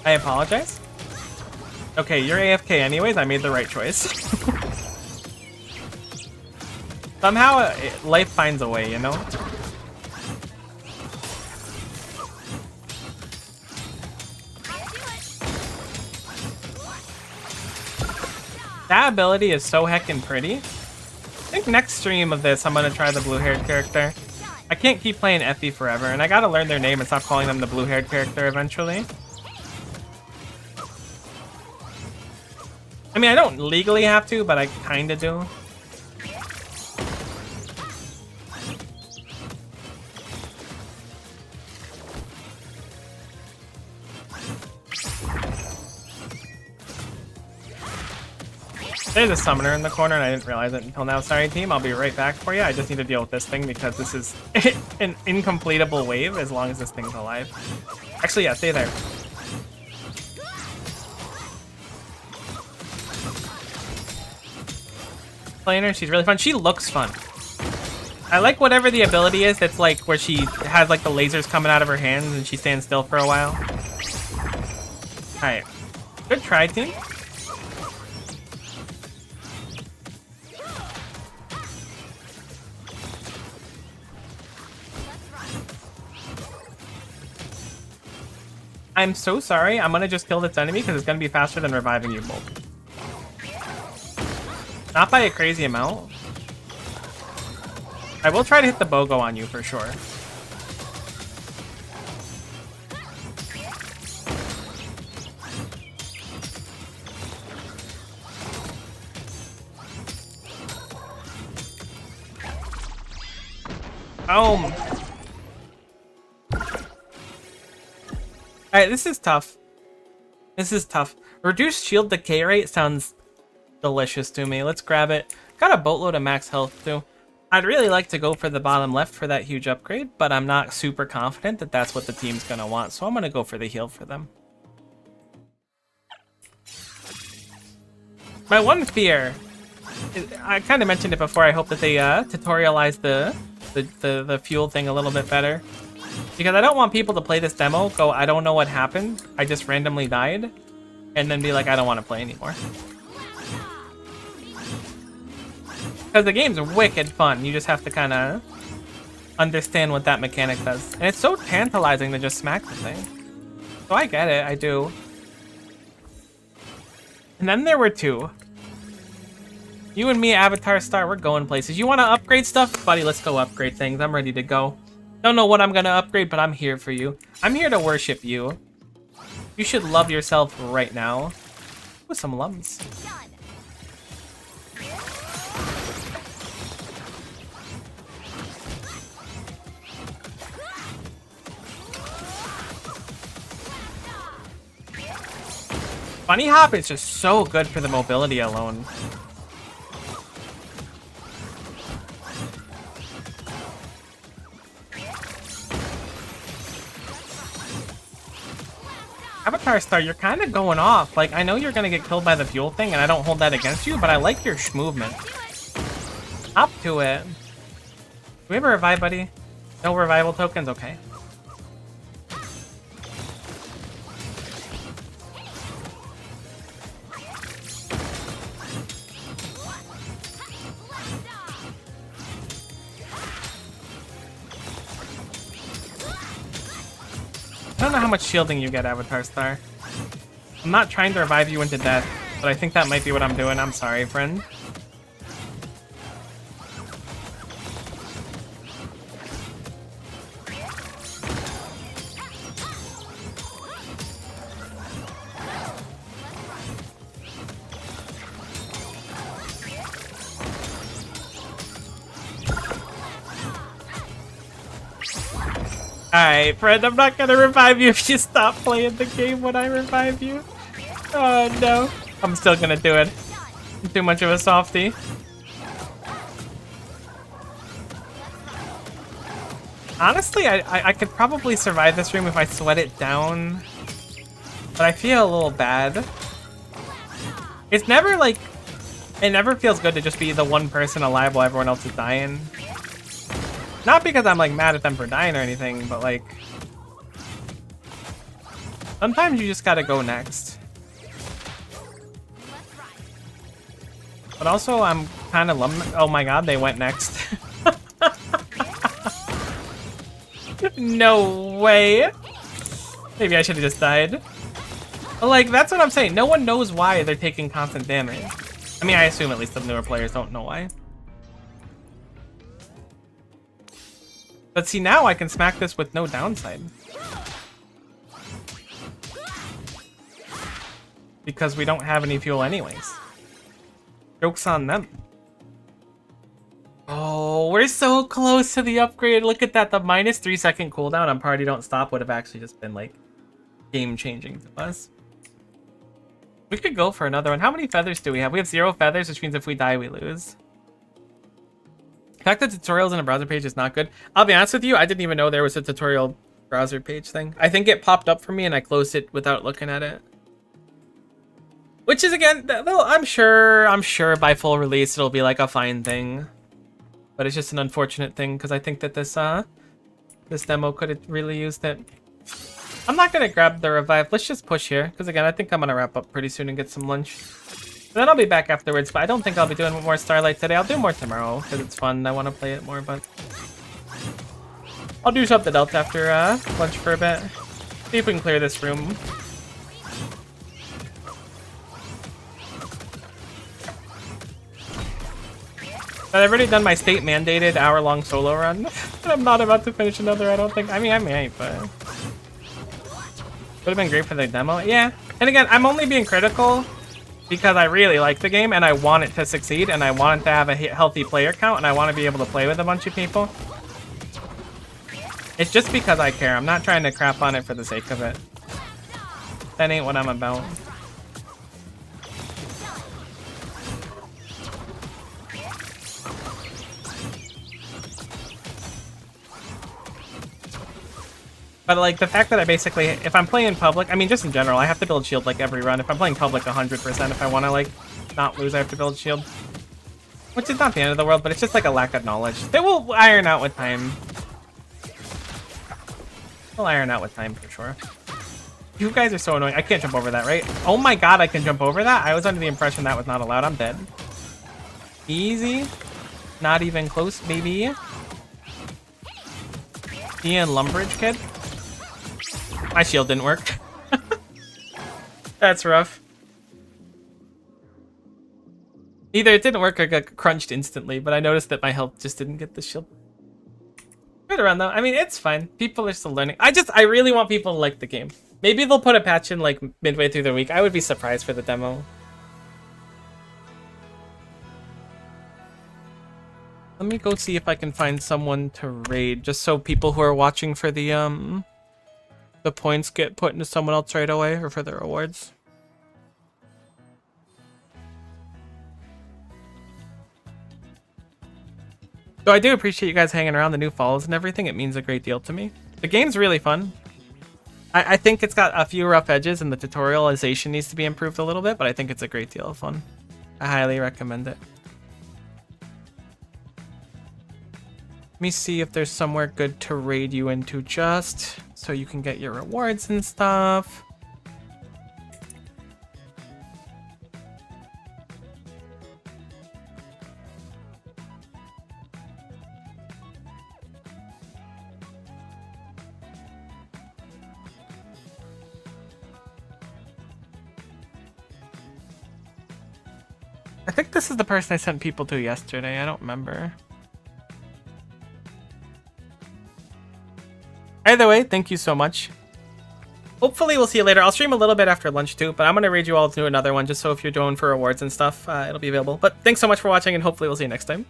I apologize. Okay, you're AFK anyways. I made the right choice. Somehow, life finds a way, you know? That ability is so heckin' pretty. I think next stream of this, I'm gonna try the blue-haired character. I can't keep playing Effie forever, and I gotta learn their name and stop calling them the blue-haired character eventually. I mean, I don't legally have to, but I kinda do. There's a summoner in the corner and I didn't realize it until now. Sorry team, I'll be right back for you. I just need to deal with this thing because this is an incompletable wave as long as this thing's alive. Actually, yeah, stay there. Playing her, she's really fun. She looks fun. I like whatever the ability is that's like where she has like the lasers coming out of her hands and she stands still for a while. Alright. Good try, team. I'm so sorry. I'm gonna just kill this enemy because it's gonna be faster than reviving you both. Not by a crazy amount. I will try to hit the BOGO on you for sure. Boom. Alright, this is tough. This is tough. Reduced shield decay rate sounds delicious to me. Let's grab it. Got a boatload of max health too. I'd really like to go for the bottom left for that huge upgrade, but I'm not super confident that that's what the team's going to want, so I'm going to go for the heal for them. My one fear, I kind of mentioned it before, I hope that they tutorialize the fuel thing a little bit better. Because I don't want people to play this demo, go, I don't know what happened, I just randomly died, and then be like, I don't want to play anymore. Because the game's wicked fun, you just have to kind of understand what that mechanic does. And it's so tantalizing to just smack the thing. So I get it, I do. And then there were two. You and me, Avatar Star, we're going places. You want to upgrade stuff? Buddy, let's go upgrade things. I'm ready to go. Don't know what I'm going to upgrade, but I'm here for you. I'm here to worship you. You should love yourself right now. With some lumps. Bunny Hop is just so good for the mobility alone. Avatar Star, you're kind of going off. Like, I know you're going to get killed by the fuel thing, and I don't hold that against you, but I like your movement. Up to it. Do we have a revive, buddy? No revival tokens? Okay. I don't know how much shielding you get, Avatar Star. I'm not trying to revive you into death, but I think that might be what I'm doing. I'm sorry, friend. Alright, friend, I'm not gonna revive you if you stop playing the game when I revive you. Oh no. I'm still gonna do it. I'm too much of a softie. Honestly, I could probably survive this room if I sweat it down. But I feel a little bad. It's never like... It never feels good to just be the one person alive while everyone else is dying. Not because I'm like mad at them for dying or anything, but like... Sometimes you just gotta go next. But also, I'm kind of oh my god, they went next. No way. Maybe I should have just died. But like, that's what I'm saying. No one knows why they're taking constant damage. I mean, I assume at least the newer players don't know why. But see, now I can smack this with no downside. Because we don't have any fuel anyways. Joke's on them. Oh, we're so close to the upgrade. Look at that. The minus 3 second cooldown on Party Don't Stop would have actually just been like game changing to us. We could go for another one. How many feathers do we have? We have 0 feathers, which means if we die, we lose. The fact that tutorials in a browser page is not good. I'll be honest with you, I didn't even know there was a tutorial browser page thing. I think it popped up for me and I closed it without looking at it. Which is, again, though, I'm sure by full release it'll be like a fine thing. But it's just an unfortunate thing because I think that this demo could have really used it. I'm not gonna grab the revive. Let's just push here because, again, I think I'm gonna wrap up pretty soon and get some lunch. And then I'll be back afterwards, but I don't think I'll be doing more Starlight today. I'll do more tomorrow because it's fun. I want to play it more, but I'll do something else after lunch for a bit. See if we can clear this room. But I've already done my state-mandated hour-long solo run, and I'm not about to finish another, I don't think. I mean, I might, but would have been great for the demo. Yeah, and again, I'm only being critical because I really like the game, and I want it to succeed, and I want it to have a healthy player count, and I want to be able to play with a bunch of people. It's just because I care. I'm not trying to crap on it for the sake of it. That ain't what I'm about. But like the fact that I basically, if I'm playing public, I mean just in general, I have to build shield like every run. If I'm playing public 100%, if I want to like not lose, I have to build shield. Which is not the end of the world, but it's just like a lack of knowledge. They will iron out with time. They'll iron out with time for sure. You guys are so annoying. I can't jump over that, right? Oh my god, I can jump over that? I was under the impression that was not allowed. I'm dead. Easy. Not even close, baby. Ian Lumbridge kid. My shield didn't work. That's rough. Either it didn't work or got crunched instantly, but I noticed that my health just didn't get the shield. Good run though. I mean, it's fine. People are still learning. I really want people to like the game. Maybe they'll put a patch in like midway through the week. I would be surprised for the demo. Let me go see if I can find someone to raid, just so people who are watching for the points get put into someone else right away, or for the rewards. So I do appreciate you guys hanging around, the new follows and everything. It means a great deal to me. The game's really fun. I think it's got a few rough edges and the tutorialization needs to be improved a little bit, but I think it's a great deal of fun. I highly recommend it. Let me see if there's somewhere good to raid you into just so you can get your rewards and stuff. I think this is the person I sent people to yesterday. I don't remember. Either way, thank you so much. Hopefully we'll see you later. I'll stream a little bit after lunch too, but I'm going to raid you all to another one just so if you're doing for rewards and stuff, it'll be available. But thanks so much for watching and hopefully we'll see you next time.